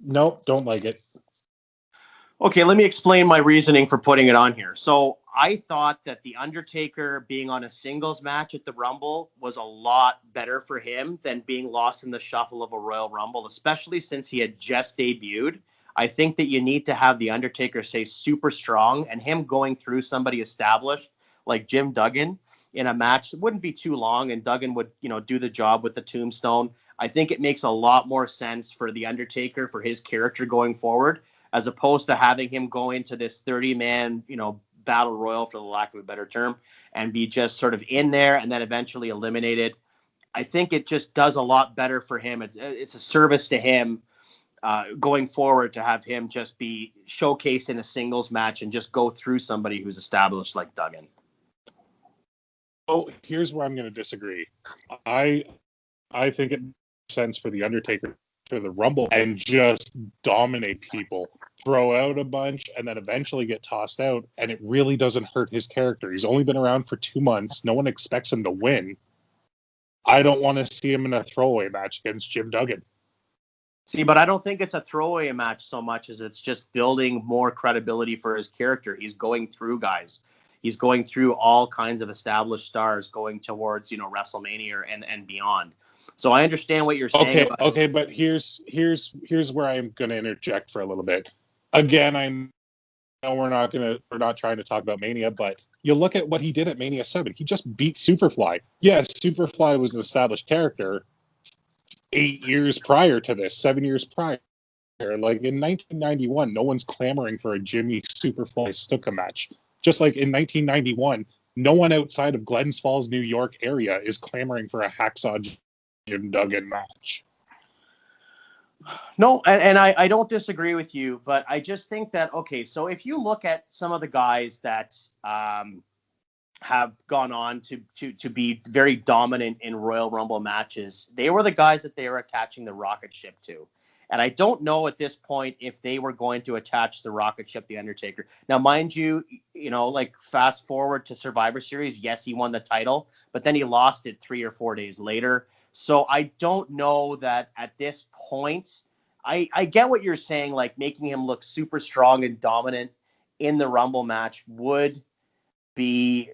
Nope, don't like it. Okay, let me explain my reasoning for putting it on here. So I thought that The Undertaker being on a singles match at the Rumble was a lot better for him than being lost in the shuffle of a Royal Rumble, especially since he had just debuted. I think that you need to have The Undertaker stay super strong, and him going through somebody established like Jim Duggan in a match wouldn't be too long, and Duggan would, do the job with the tombstone. I think it makes a lot more sense for The Undertaker, for his character going forward, as opposed to having him go into this 30-man, battle royal, for the lack of a better term, and be just sort of in there and then eventually eliminated. I think it just does a lot better for him. It's a service to him going forward to have him just be showcased in a singles match and just go through somebody who's established like Duggan. Oh, here's where I'm going to disagree. I think it makes sense for The Undertaker to the Rumble and just dominate people, throw out a bunch, and then eventually get tossed out. And it really doesn't hurt his character. He's only been around for 2 months. No one expects him to win. I don't want to see him in a throwaway match against Jim Duggan. See, but I don't think it's a throwaway match so much as it's just building more credibility for his character. He's going through guys. He's going through all kinds of established stars going towards, WrestleMania and beyond. So I understand what you're saying. Okay, but here's where I'm going to interject for a little bit. Again, I know we're not trying to talk about Mania, but you look at what he did at Mania 7. He just beat Superfly. Yes, Superfly was an established character 8 years prior to this, 7 years prior. Like in 1991, no one's clamoring for a Jimmy Superfly Snuka match. Just like in 1991, no one outside of Glens Falls, New York area is clamoring for a Hacksaw Jim Duggan match. No, and I don't disagree with you, but I just think that, okay, so if you look at some of the guys that have gone on to be very dominant in Royal Rumble matches, they were the guys that they were attaching the rocket ship to. And I don't know at this point if they were going to attach the rocket ship, The Undertaker. Now, mind you, like fast forward to Survivor Series, yes, he won the title, but then he lost it 3 or 4 days later. So I don't know that at this point, I get what you're saying, like making him look super strong and dominant in the Rumble match would be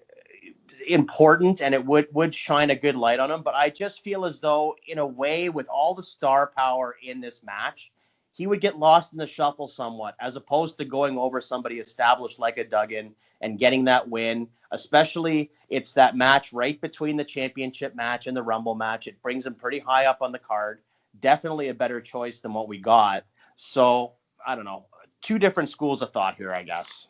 important, and it would shine a good light on him. But I just feel as though, in a way, with all the star power in this match, he would get lost in the shuffle somewhat, as opposed to going over somebody established like a Duggan and getting that win. Especially, it's that match right between the championship match and the Rumble match. It brings him pretty high up on the card. Definitely a better choice than what we got. So, I don't know. Two different schools of thought here, I guess.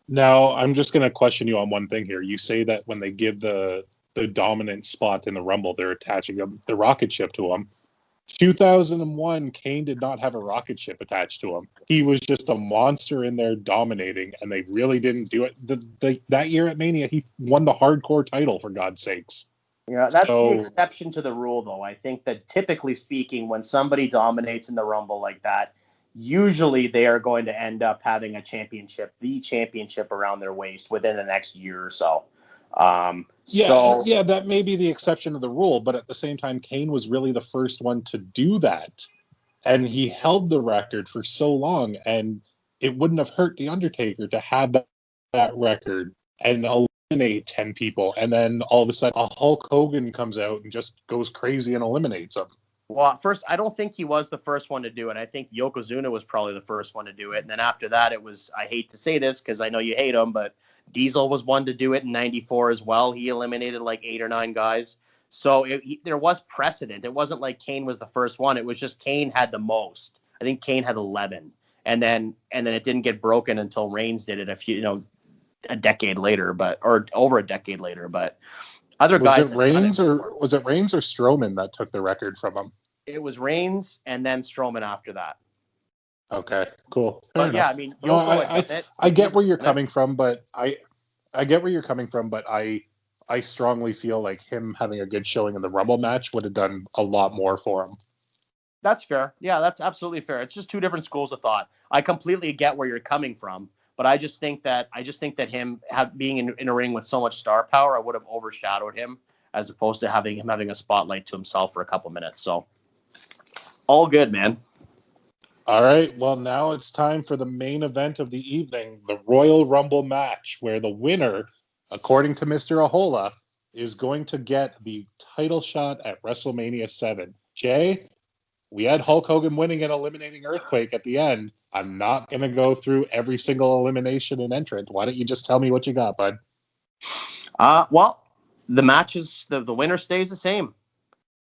Now, I'm just going to question you on one thing here. You say that when they give the dominant spot in the Rumble, they're attaching the rocket ship to him. 2001, Kane did not have a rocket ship attached to him. He was just a monster in there dominating, and they really didn't do it. That year at Mania, he won the hardcore title, for God's sakes. Yeah, that's the exception to the rule, though. I think that typically speaking, when somebody dominates in the Rumble like that, usually they are going to end up having the championship around their waist within the next year or so. Yeah, that may be the exception to the rule, but at the same time, Kane was really the first one to do that. And he held the record for so long, and it wouldn't have hurt The Undertaker to have that record and eliminate 10 people. And then all of a sudden, a Hulk Hogan comes out and just goes crazy and eliminates them. Well, first, I don't think he was the first one to do it. I think Yokozuna was probably the first one to do it. And then after that, it was, I hate to say this because I know you hate him, but Diesel was one to do it in 94 as well. He eliminated like 8 or 9 guys. So there was precedent. It wasn't like Kane was the first one. It was just Kane had the most. I think Kane had 11. And then it didn't get broken until Reigns did it a decade later, or over a decade later. But other guys. Was it Reigns or Strowman that took the record from him? It was Reigns and then Strowman after that. Okay, cool. Fair enough. Yeah, I mean, I get where you're coming from, but I get where you're coming from, but I strongly feel like him having a good showing in the Rumble match would have done a lot more for him. That's fair. Yeah, that's absolutely fair. It's just two different schools of thought. I completely get where you're coming from, but I just think that him being in a ring with so much star power, I would have overshadowed him as opposed to having a spotlight to himself for a couple minutes. So, all good, man. All right, well, now it's time for the main event of the evening, the Royal Rumble match, where the winner, according to Mr. Ahola, is going to get the title shot at WrestleMania 7. Jay, we had Hulk Hogan winning and eliminating Earthquake at the end. I'm not going to go through every single elimination and entrant. Why don't you just tell me what you got, bud? Well, the matches, the winner stays the same.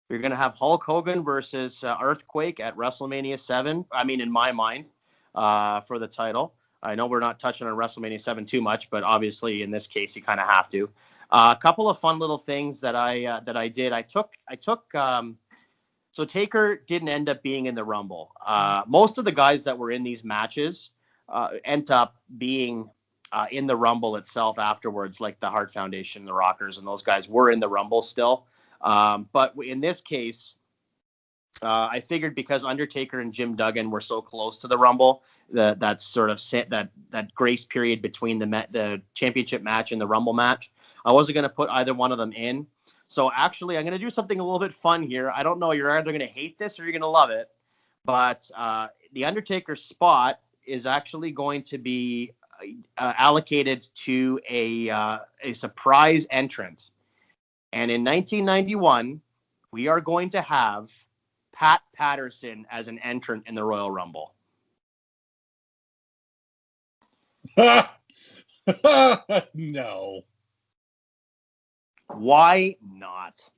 You're going to have Hulk Hogan versus Earthquake at WrestleMania 7. I mean, in my mind, for the title. I know we're not touching on WrestleMania 7 too much, but obviously in this case, you kind of have to. A couple of fun little things that I did. I took. So Taker didn't end up being in the Rumble. Most of the guys that were in these matches end up being in the Rumble itself afterwards, like the Hart Foundation, the Rockers, and those guys were in the Rumble still. But in this case, I figured because Undertaker and Jim Duggan were so close to the Rumble, that sort of that grace period between the championship match and the Rumble match, I wasn't going to put either one of them in. So actually, I'm going to do something a little bit fun here. I don't know. You're either going to hate this or you're going to love it. But the Undertaker's spot is actually going to be allocated to a surprise entrant. And in 1991, we are going to have Pat Patterson as an entrant in the Royal Rumble. No. Why not?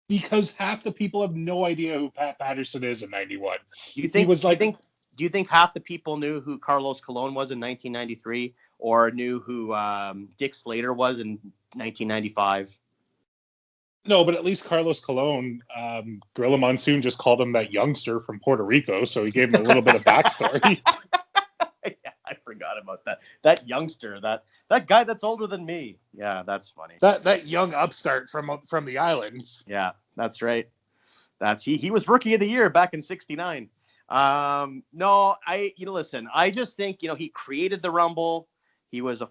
Because half the people have no idea who Pat Patterson is in 91. Do you He think? was Do you like, think? Do you think half the people knew who Carlos Colon was in 1993, or knew who Dick Slater was in 1995? no, but at least Carlos Colon, Gorilla Monsoon just called him that youngster from Puerto Rico, so he gave him a little bit of backstory. Yeah, I forgot about that. That youngster, that guy that's older than me. Yeah, that's funny. That young upstart from the islands. Yeah, that's right. That's he. He was rookie of the year back in '69. No, listen. I just think he created the Rumble. He was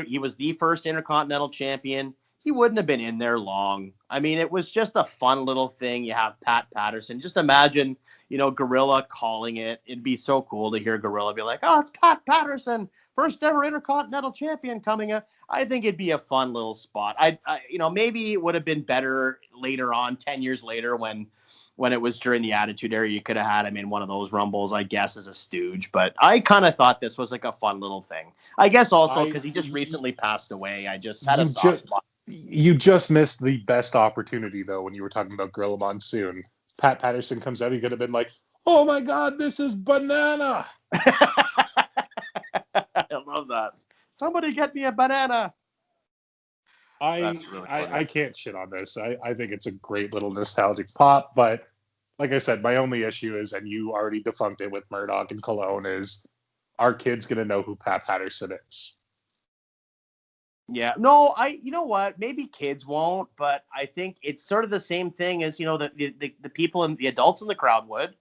he was the first Intercontinental Champion. He wouldn't have been in there long. I mean, it was just a fun little thing. You have Pat Patterson. Just imagine, Gorilla calling it. It'd be so cool to hear Gorilla be like, "Oh, it's Pat Patterson, first ever Intercontinental Champion coming up." I think it'd be a fun little spot. Maybe it would have been better later on, 10 years later, when it was during the Attitude Era. You could have had him in one of those Rumbles, I guess, as a stooge. But I kind of thought this was like a fun little thing. I guess also because he just recently passed away. I just had a soft spot. You just missed the best opportunity, though, when you were talking about Gorilla Monsoon. Pat Patterson comes out, he could have been like, "Oh my God, this is banana." I love that. Somebody get me a banana. That's really funny. I can't shit on this. I think it's a great little nostalgic pop, but like I said, my only issue is, and you already defunct it with Murdoch and Cologne, is our kids gonna know who Pat Patterson is? Yeah, no, you know what? Maybe kids won't, but I think it's sort of the same thing as, the people and the adults in the crowd would.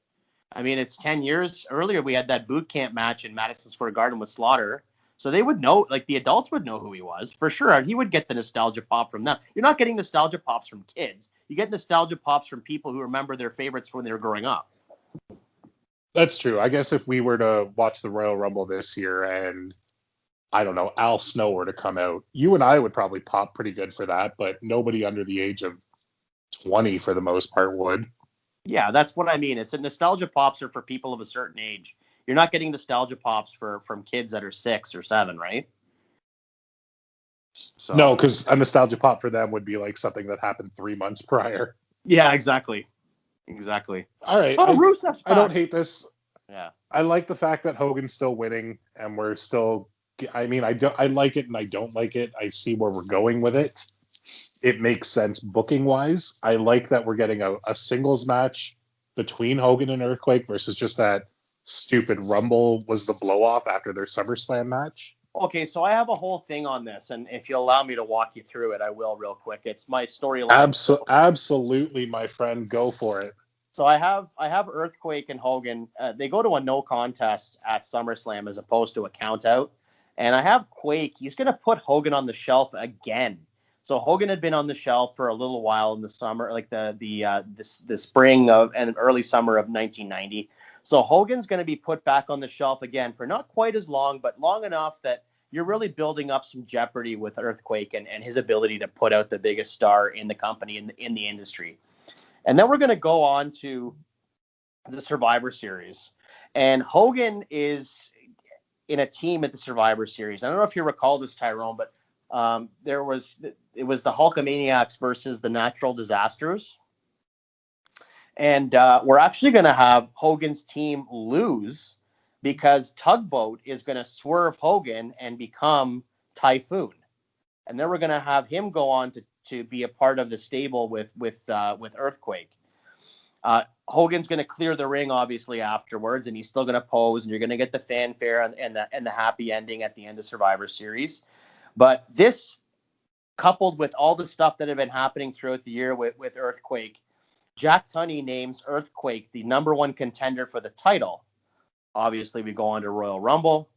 I mean, it's 10 years earlier. We had that boot camp match in Madison Square Garden with Slaughter. So they would know, like the adults would know who he was for sure. He would get the nostalgia pop from them. You're not getting nostalgia pops from kids. You get nostalgia pops from people who remember their favorites when they were growing up. That's true. I guess if we were to watch the Royal Rumble this year and I don't know, Al Snow were to come out, you and I would probably pop pretty good for that, but nobody under the age of 20 for the most part would. Yeah, that's what I mean. It's a nostalgia pops are for people of a certain age. You're not getting nostalgia pops from kids that are 6 or 7, right? So No, because a nostalgia pop for them would be like something that happened 3 months prior. yeah, exactly. All right. Oh, Rusev's back. I don't hate this. Yeah. I like the fact that Hogan's still winning and we're still, I mean, I like it and I don't like it. I see where we're going with it. It makes sense booking wise. I like that we're getting a singles match between Hogan and Earthquake versus just that stupid Rumble was the blow off after their SummerSlam match. Okay, so I have a whole thing on this, and if you allow me to walk you through it, I will real quick. It's my storyline. Absolutely, my friend, go for it. So I have Earthquake and Hogan. They go to a no contest at SummerSlam as opposed to a count out. And I have Quake. He's going to put Hogan on the shelf again. So Hogan had been on the shelf for a little while in the summer, like the spring of and early summer of 1990. So Hogan's going to be put back on the shelf again for not quite as long, but long enough that you're really building up some jeopardy with Earthquake and his ability to put out the biggest star in the company, in the industry. And then we're going to go on to the Survivor Series. And Hogan is in a team at the Survivor Series. I don't know if you recall this, Tyrone, but it was the Hulkamaniacs versus the Natural Disasters. And we're actually going to have Hogan's team lose because Tugboat is going to swerve Hogan and become Typhoon. And then we're going to have him go on to be a part of the stable with Earthquake. Hogan's going to clear the ring, obviously, afterwards, and he's still going to pose, and you're going to get the fanfare and the happy ending at the end of Survivor Series. But this, coupled with all the stuff that had been happening throughout the year with Earthquake, Jack Tunney names Earthquake the number one contender for the title. Obviously, we go on to Royal Rumble,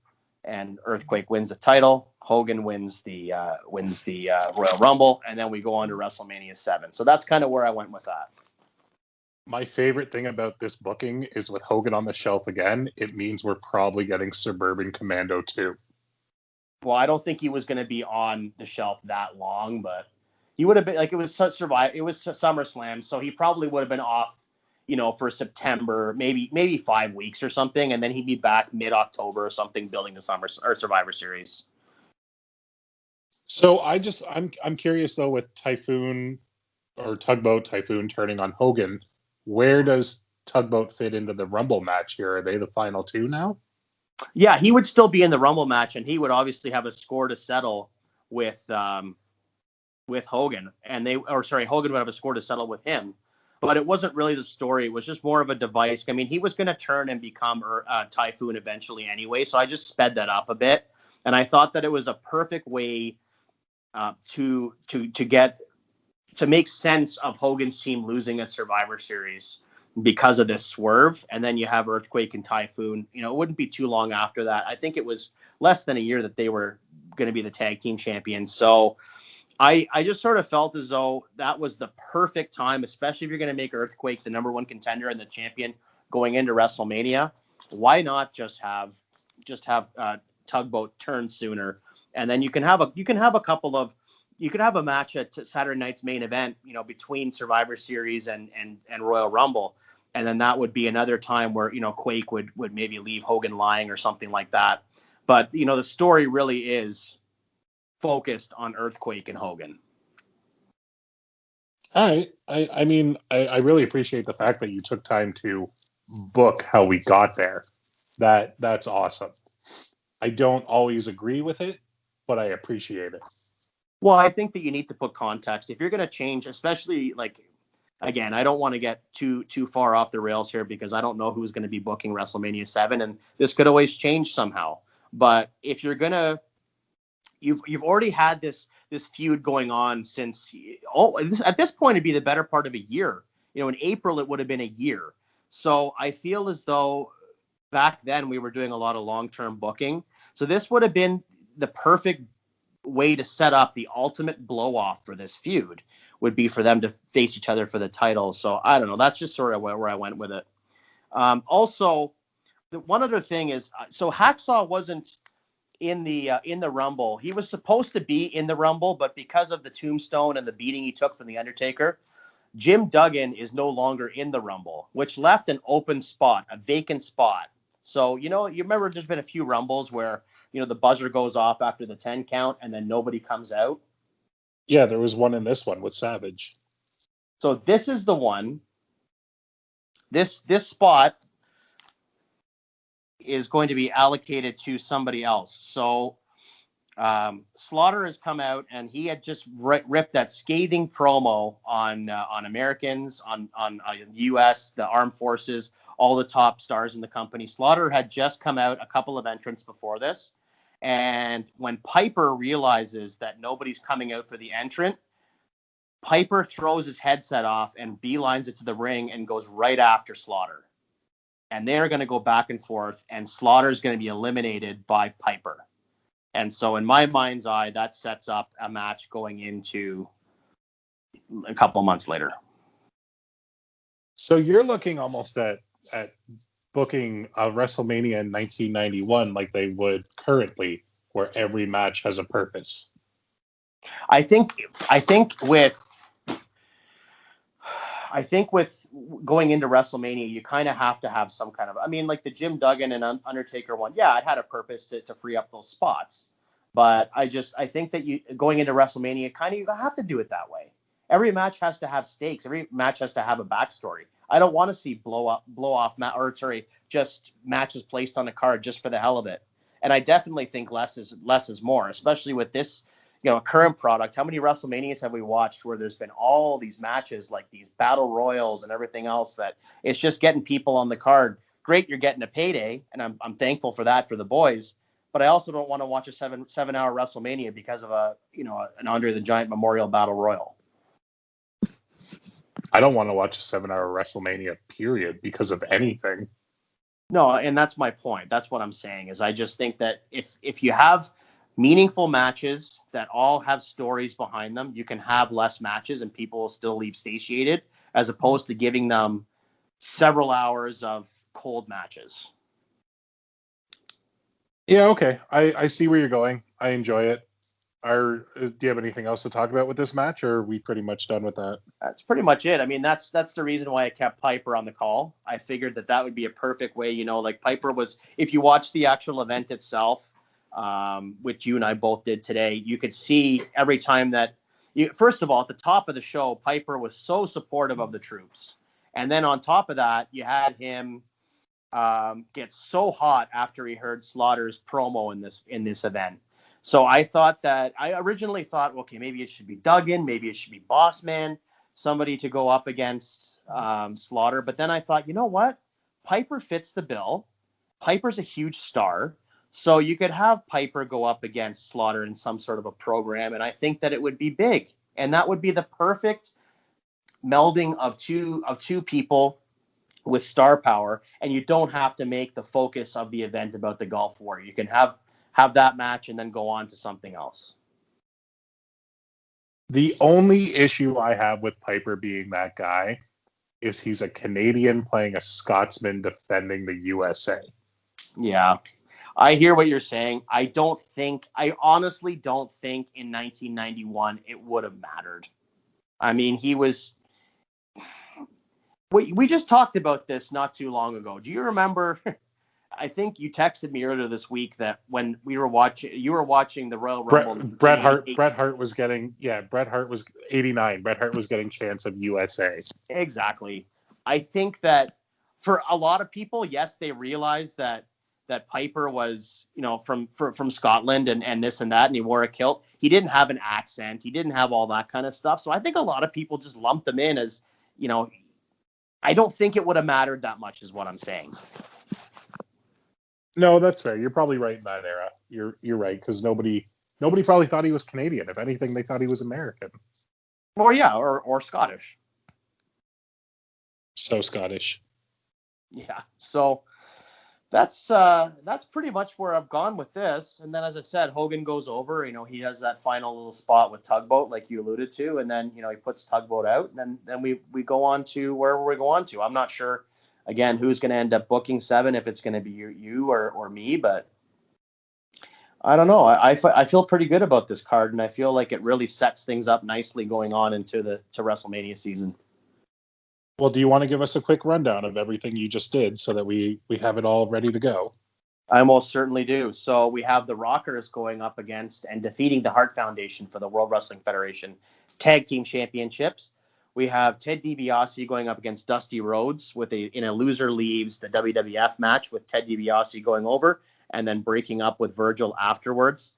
and Earthquake wins the title. Hogan wins the Royal Rumble, and then we go on to WrestleMania 7. So that's kind of where I went with that. My favorite thing about this booking is with Hogan on the shelf again, it means we're probably getting Suburban Commando 2. Well, I don't think he was going to be on the shelf that long, but he would have been, like, it was SummerSlam, so he probably would have been off for September, maybe 5 weeks or something, and then he'd be back mid-October or something, building the Summer or Survivor Series. So I'm curious though, with Typhoon or Tugboat Typhoon turning on Hogan, where does Tugboat fit into the Rumble match here? Are they the final two now? Yeah, he would still be in the Rumble match, and he would obviously have a score to settle with Hogan, Hogan would have a score to settle with him. But it wasn't really the story. It was just more of a device. I mean, he was going to turn and become Typhoon eventually anyway, so I just sped that up a bit. And I thought that it was a perfect way to make sense of Hogan's team losing a Survivor Series because of this swerve. And then you have Earthquake and Typhoon. It wouldn't be too long after that. I think it was less than a year that they were going to be the tag team champions. So I just sort of felt as though that was the perfect time, especially if you're going to make Earthquake the number one contender and the champion going into WrestleMania. Why not just have Tugboat turn sooner, and then you can have a match at Saturday night's main event, between Survivor Series and Royal Rumble, and then that would be another time where Quake would maybe leave Hogan lying or something like that. But the story really is focused on Earthquake and Hogan. All right. I mean, I really appreciate the fact that you took time to book how we got there. That's awesome. I don't always agree with it, but I appreciate it. Well, I think that you need to put context. If you're going to change, especially again, I don't want to get too far off the rails here because I don't know who's going to be booking WrestleMania 7, and this could always change somehow. But if you're going to, you've already had this feud going on since at this point it'd be the better part of a year. In April it would have been a year. So I feel as though back then we were doing a lot of long-term booking. So this would have been the perfect way to set up the ultimate blow-off for this feud, would be for them to face each other for the title. So I don't know. That's just sort of where I went with it. Also, one other thing is, so Hacksaw wasn't in the Rumble. He was supposed to be in the Rumble, but because of the tombstone and the beating he took from The Undertaker, Jim Duggan is no longer in the Rumble, which left an open spot, a vacant spot. So, you remember there's been a few Rumbles where, the buzzer goes off after the 10 count and then nobody comes out. Yeah, there was one in this one with Savage. So this is the one. This spot is going to be allocated to somebody else. So Slaughter has come out and he had just ripped that scathing promo on Americans, on U.S., the armed forces, all the top stars in the company. Slaughter had just come out a couple of entrants before this. And when Piper realizes that nobody's coming out for the entrant, Piper throws his headset off and beelines it to the ring and goes right after Slaughter. And they're going to go back and forth, and Slaughter's going to be eliminated by Piper. And so in my mind's eye, that sets up a match going into a couple months later. So you're looking almost at booking a WrestleMania in 1991 like they would currently, where every match has a purpose. I think with going into WrestleMania, you kind of have to have some kind of, like the Jim Duggan and Undertaker one. Yeah, it had a purpose to free up those spots. But I think that going into WrestleMania, you have to do it that way. Every match has to have stakes. Every match has to have a backstory. I don't want to see just matches placed on the card just for the hell of it. And I definitely think less is more, especially with this, current product. How many WrestleManias have we watched where there's been all these matches, like these battle royals and everything else, that it's just getting people on the card? Great, you're getting a payday, and I'm thankful for that for the boys. But I also don't want to watch a 7-hour WrestleMania because of an Andre the Giant Memorial Battle Royal. I don't want to watch a 7-hour WrestleMania, period, because of anything. No, and that's my point. That's what I'm saying, is I just think that if you have meaningful matches that all have stories behind them, you can have less matches and people will still leave satiated, as opposed to giving them several hours of cold matches. Yeah, okay. I see where you're going. I enjoy it. Do you have anything else to talk about with this match, or are we pretty much done with that? That's pretty much it. I mean, that's the reason why I kept Piper on the call. I figured that would be a perfect way, like Piper was, if you watch the actual event itself, which you and I both did today, you could see every time that, first of all, at the top of the show, Piper was so supportive of the troops. And then on top of that, you had him get so hot after he heard Slaughter's promo in this event. So I originally thought, okay, maybe it should be Duggan, maybe it should be Bossman, somebody to go up against Slaughter. But then I thought, you know what? Piper fits the bill. Piper's a huge star. So you could have Piper go up against Slaughter in some sort of a program, and I think that it would be big. And that would be the perfect melding of two people with star power, and you don't have to make the focus of the event about the Gulf War. You can have that match and then go on to something else. The only issue I have with Piper being that guy is he's a Canadian playing a Scotsman defending the USA. Yeah, I hear what you're saying. I honestly don't think in 1991 it would have mattered. I mean, we just talked about this not too long ago. Do you remember? I think you texted me earlier this week that when you were watching the Royal Rumble. Bret Hart was getting 89. Bret Hart was getting chance of USA. Exactly. I think that for a lot of people, yes, they realized that Piper was, from Scotland and this and that, and he wore a kilt. He didn't have an accent. He didn't have all that kind of stuff. So I think a lot of people just lumped them in as, I don't think it would have mattered that much, is what I'm saying. No, that's fair. You're probably right in that era. You're right, because nobody probably thought he was Canadian. If anything, they thought he was American. Or yeah, or Scottish. So Scottish. Yeah. So that's pretty much where I've gone with this. And then, as I said, Hogan goes over. He has that final little spot with Tugboat, like you alluded to, and then he puts Tugboat out, and then we go on to wherever we go on to. I'm not sure. Again, who's going to end up booking 7, if it's going to be you or me, but I don't know. I feel pretty good about this card, and I feel like it really sets things up nicely going on into WrestleMania season. Well, do you want to give us a quick rundown of everything you just did so that we have it all ready to go? I most certainly do. So we have the Rockers going up against and defeating the Hart Foundation for the World Wrestling Federation Tag Team Championships. We have Ted DiBiase going up against Dusty Rhodes in a loser leaves the WWF match, with Ted DiBiase going over and then breaking up with Virgil afterwards.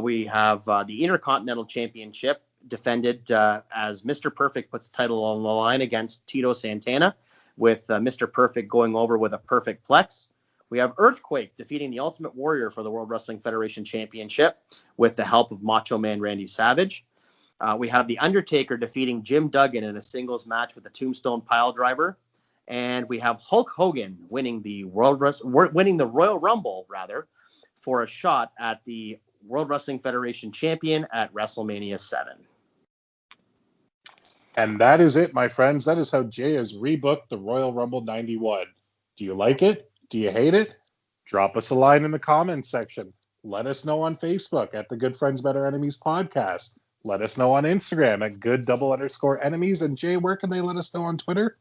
We have the Intercontinental Championship defended as Mr. Perfect puts the title on the line against Tito Santana, with Mr. Perfect going over with a perfect plex. We have Earthquake defeating the Ultimate Warrior for the World Wrestling Federation Championship with the help of Macho Man Randy Savage. We have The Undertaker defeating Jim Duggan in a singles match with a Tombstone Piledriver. And we have Hulk Hogan winning the Royal Rumble, for a shot at the World Wrestling Federation champion at WrestleMania 7. And that is it, my friends. That is how Jay has rebooked the Royal Rumble 91. Do you like it? Do you hate it? Drop us a line in the comments section. Let us know on Facebook at the Good Friends Better Enemies podcast. Let us know on Instagram at good_enemies. And Jay, where can they let us know on Twitter?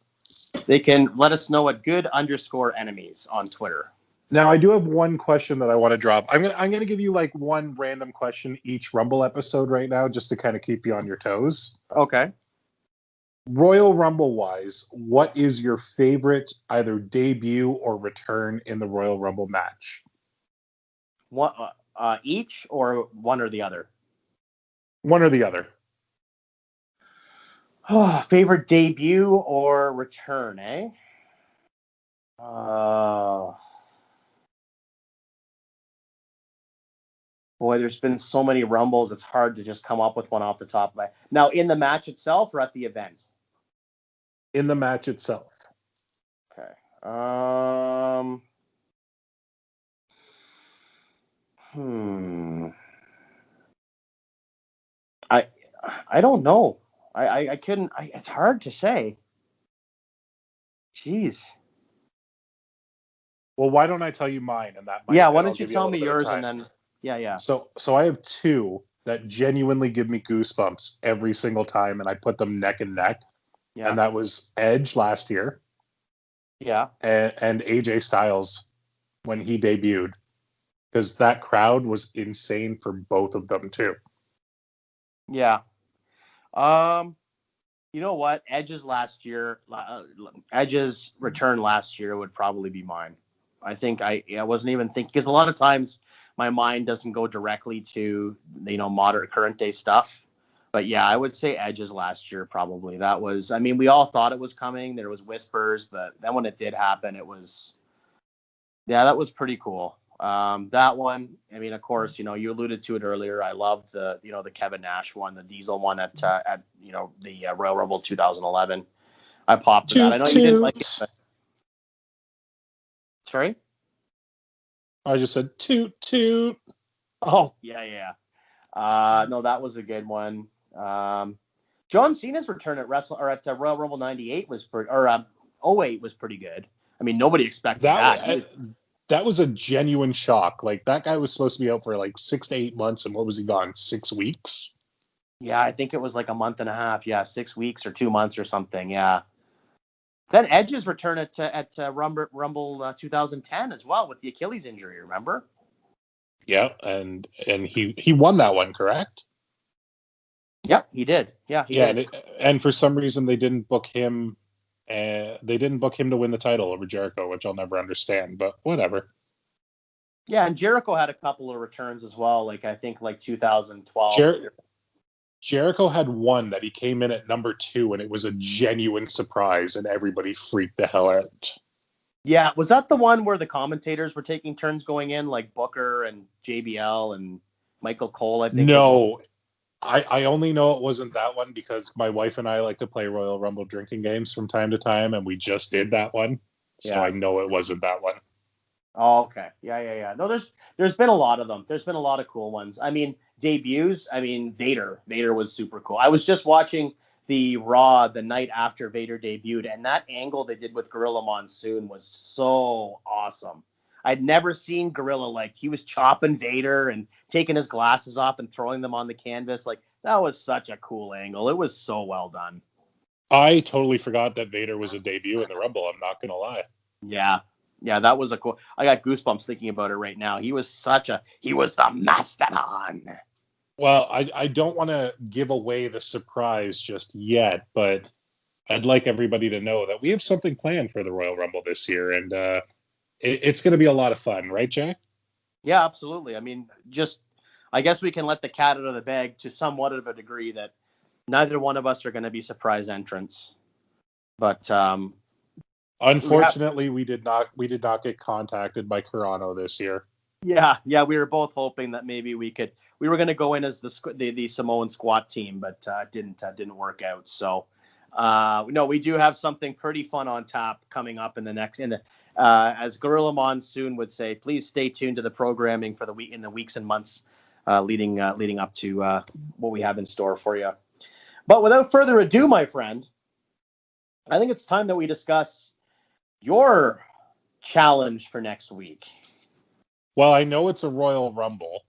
They can let us know at good_enemies on Twitter. Now, I do have one question that I want to drop. I'm gonna give you like one random question each Rumble episode right now, just to kind of keep you on your toes. Okay. Royal Rumble wise, what is your favorite either debut or return in the Royal Rumble match? What each, or one or the other? One or the other. Oh, favorite debut or return, eh? Boy, there's been so many Rumbles, it's hard to just come up with one off the top of my... Now, in the match itself or at the event? In the match itself. Okay. I don't know. I couldn't... it's hard to say. Jeez. Well, why don't I tell you mine, and that might... Yeah, why don't you tell me yours, and then... Yeah. So I have two. that genuinely give me goosebumps every single time, and I put them neck and neck. Yeah. And that was Edge last year. Yeah. And AJ Styles when he debuted. Because that crowd was insane for both of them, too. Yeah. You know what? Edge's return last year would probably be mine. I think I wasn't even thinking, because a lot of times my mind doesn't go directly to, modern current day stuff. But yeah, I would say Edge's last year probably. That was, I mean, we all thought it was coming. There was whispers, but then when it did happen, that was pretty cool. That one, I mean, of course, you alluded to it earlier. I loved the Kevin Nash one, the Diesel one at the Royal Rumble 2011. I popped for that. I know you didn't like it, but sorry. I just said toot toot. Oh yeah. No, that was a good one. John Cena's return at Royal Rumble 98 was '08 was pretty good. I mean, nobody expected that. That was a genuine shock. Like, that guy was supposed to be out for like 6 to 8 months, and what was he gone? 6 weeks? Yeah, I think it was like a month and a half. Yeah, 6 weeks or 2 months or something. Yeah. Then Edge's return at Rumble 2010 as well with the Achilles injury. Remember? Yeah, and he won that one, correct? Yep, he did. Yeah, he did. And for some reason they didn't book him. They didn't book him to win the title over Jericho, which I'll never understand, but whatever. Yeah, and Jericho had a couple of returns as well. Like, I think like 2012. Jericho had one that he came in at number 2, and it was a genuine surprise, and everybody freaked the hell out. Yeah, was that the one where the commentators were taking turns going in, like Booker and JBL and Michael Cole, I think? No, I only know it wasn't that one because my wife and I like to play Royal Rumble drinking games from time to time, and we just did that one. So I know it wasn't that one. Oh, okay. Yeah. No, there's been a lot of them. There's been a lot of cool ones. I mean, debuts. I mean, Vader was super cool. I was just watching the Raw the night after Vader debuted, and that angle they did with Gorilla Monsoon was so awesome. I'd never seen Gorilla, like, he was chopping Vader and taking his glasses off and throwing them on the canvas. Like, that was such a cool angle. It was so well done. I totally forgot that Vader was a debut in the Rumble. I'm not going to lie. Yeah, that was a cool. I got goosebumps thinking about it right now. He was the mastodon. Well, I don't want to give away the surprise just yet, but I'd like everybody to know that we have something planned for the Royal Rumble this year, and it's going to be a lot of fun, right, Jack? Yeah, absolutely. I mean, I guess we can let the cat out of the bag to somewhat of a degree that neither one of us are going to be surprise entrants. But unfortunately, we did not get contacted by Carano this year. Yeah, we were both hoping that maybe we were going to go in as the Samoan squat team, but didn't work out. So no, we do have something pretty fun on tap coming up as Gorilla Monsoon would say, please stay tuned to the programming for in the weeks and months leading up to what we have in store for you. But without further ado, my friend, I think it's time that we discuss your challenge for next week. Well, I know it's a Royal Rumble,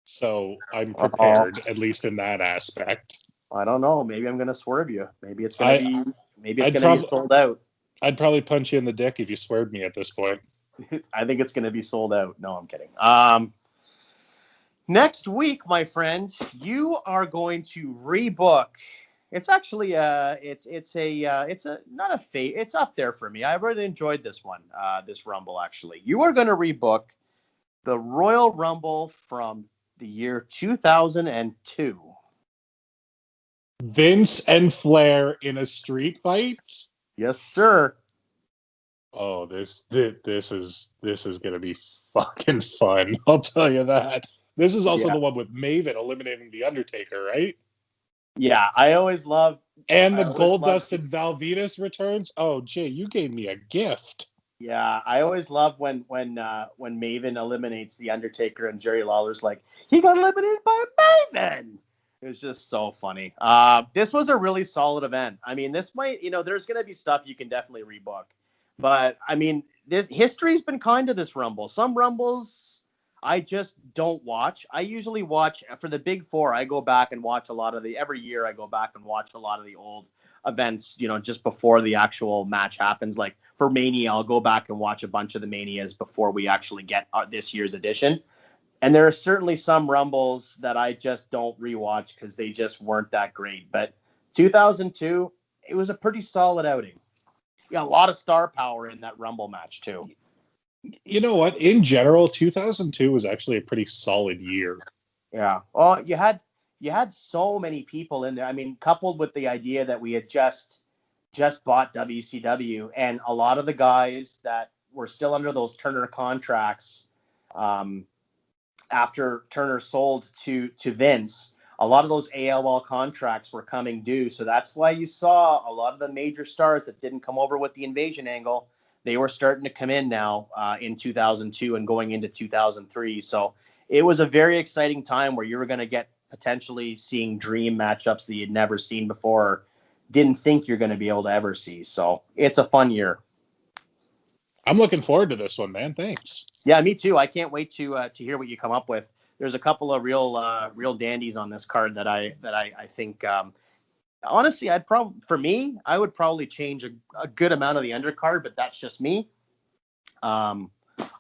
so I'm prepared, at least in that aspect. I don't know. Maybe I'm going to swerve you. Maybe it's going to be sold out. I'd probably punch you in the dick if you swerved me at this point. I think it's going to be sold out. No, I'm kidding. Next week, my friend, you are going to rebook. It's actually it's up there for me. I really enjoyed this one, this Rumble actually. You are going to rebook the Royal Rumble from the year 2002. Vince and Flair in a street fight? Yes, sir. Oh, this is going to be fucking fun. I'll tell you that. This is also the one with Maven eliminating The Undertaker, right? Yeah, I always love... And the Goldust and Val Venis returns? Oh, Jay, you gave me a gift. Yeah, I always love when Maven eliminates The Undertaker and Jerry Lawler's like, he got eliminated by Maven! It was just so funny. This was a really solid event. I mean, this might, there's going to be stuff you can definitely rebook. But, I mean, history's been kind to this Rumble. Some Rumbles, I just don't watch. I usually watch for the big four. I go back and watch a lot of every year I go back and watch a lot of the old events, just before the actual match happens. Like for Mania, I'll go back and watch a bunch of the Manias before we actually get this year's edition. And there are certainly some Rumbles that I just don't rewatch because they just weren't that great. But 2002, it was a pretty solid outing. Yeah, a lot of star power in that Rumble match too. You know what? In general, 2002 was actually a pretty solid year. Yeah. Well, you had so many people in there. I mean, coupled with the idea that we had just bought WCW, and a lot of the guys that were still under those Turner contracts, after Turner sold to Vince, a lot of those AOL contracts were coming due. So that's why you saw a lot of the major stars that didn't come over with the invasion angle. They were starting to come in now in 2002 and going into 2003. So it was a very exciting time where you were going to get potentially seeing dream matchups that you'd never seen before, or didn't think you're going to be able to ever see. So it's a fun year. I'm looking forward to this one, man. Thanks. Yeah, me too. I can't wait to hear what you come up with. There's a couple of real dandies on this card that I think honestly I would probably change a good amount of the undercard, but that's just me. I'm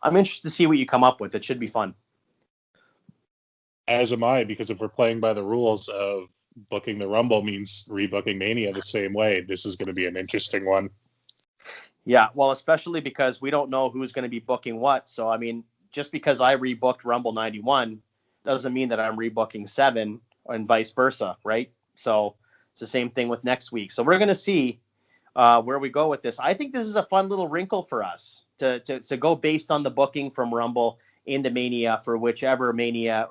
interested to see what you come up with. It should be fun. As am I, because if we're playing by the rules of booking the Rumble means rebooking Mania the same way, this is going to be an interesting one. Yeah, well, especially because we don't know who's going to be booking what. So, I mean, just because I rebooked Rumble 91 doesn't mean that I'm rebooking 7 and vice versa, right? So it's the same thing with next week. So we're going to see where we go with this. I think this is a fun little wrinkle for us to go based on the booking from Rumble into Mania for whichever Mania,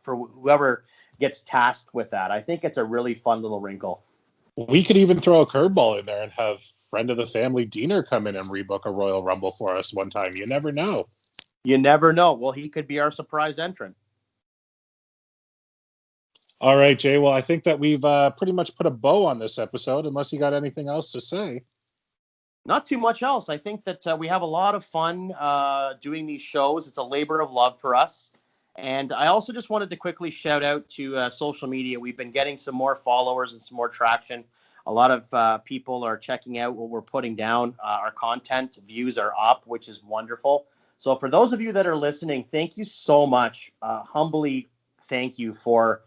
for whoever gets tasked with that. I think it's a really fun little wrinkle. We could even throw a curveball in there and have friend of the family Diener come in and rebook a Royal Rumble for us one time. You never know. You never know. Well, he could be our surprise entrant. All right, Jay. Well, I think that we've pretty much put a bow on this episode, unless you got anything else to say. Not too much else. I think that we have a lot of fun doing these shows. It's a labor of love for us. And I also just wanted to quickly shout out to social media. We've been getting some more followers and some more traction. A lot of people are checking out what we're putting down. Our content views are up, which is wonderful. So for those of you that are listening, thank you so much. Humbly thank you for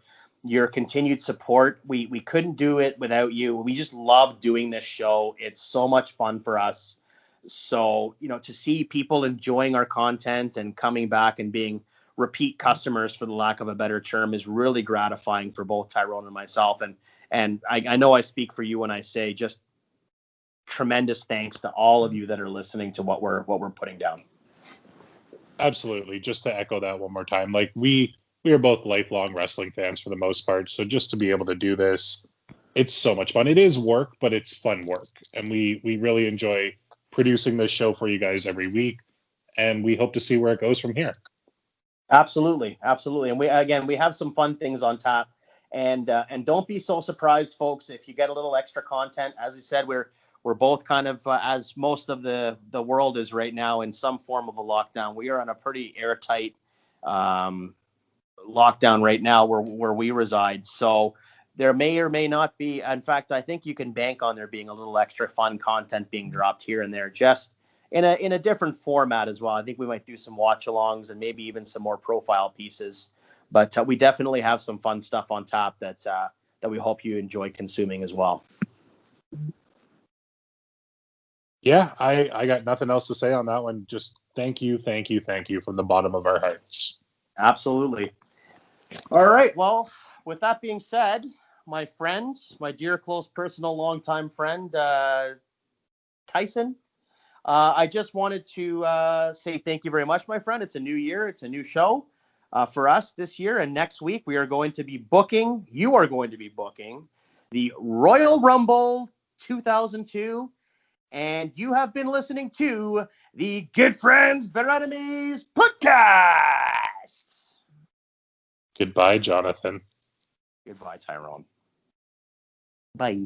your continued support. We couldn't do it without you. We just love doing this show. It's so much fun for us. So, to see people enjoying our content and coming back and being repeat customers, for the lack of a better term, is really gratifying for both Tyrone and myself. And I know I speak for you when I say just tremendous thanks to all of you that are listening to what we're putting down. Absolutely. Just to echo that one more time, like we are both lifelong wrestling fans for the most part. So just to be able to do this, it's so much fun. It is work, but it's fun work. And we really enjoy producing this show for you guys every week. And we hope to see where it goes from here. Absolutely. Absolutely. And we have some fun things on tap. And don't be so surprised, folks, if you get a little extra content. As I said, we're both kind of, as most of the world is right now, in some form of a lockdown. We are on a pretty airtight lockdown right now where we reside. So there may or may not be. In fact, I think you can bank on there being a little extra fun content being dropped here and there, just in a different format as well. I think we might do some watch-alongs and maybe even some more profile pieces. But we definitely have some fun stuff on tap that we hope you enjoy consuming as well. Yeah, I got nothing else to say on that one. Just thank you from the bottom of our hearts. Absolutely. All right. Well, with that being said, my friend, my dear, close, personal, longtime friend, Tyson, I just wanted to say thank you very much, my friend. It's a new year. It's a new show for us this year. And next week, you are going to be booking the Royal Rumble 2002. And you have been listening to the Good Friends, Better Enemies podcast. Goodbye, Jonathan. Goodbye, Tyrone. Bye.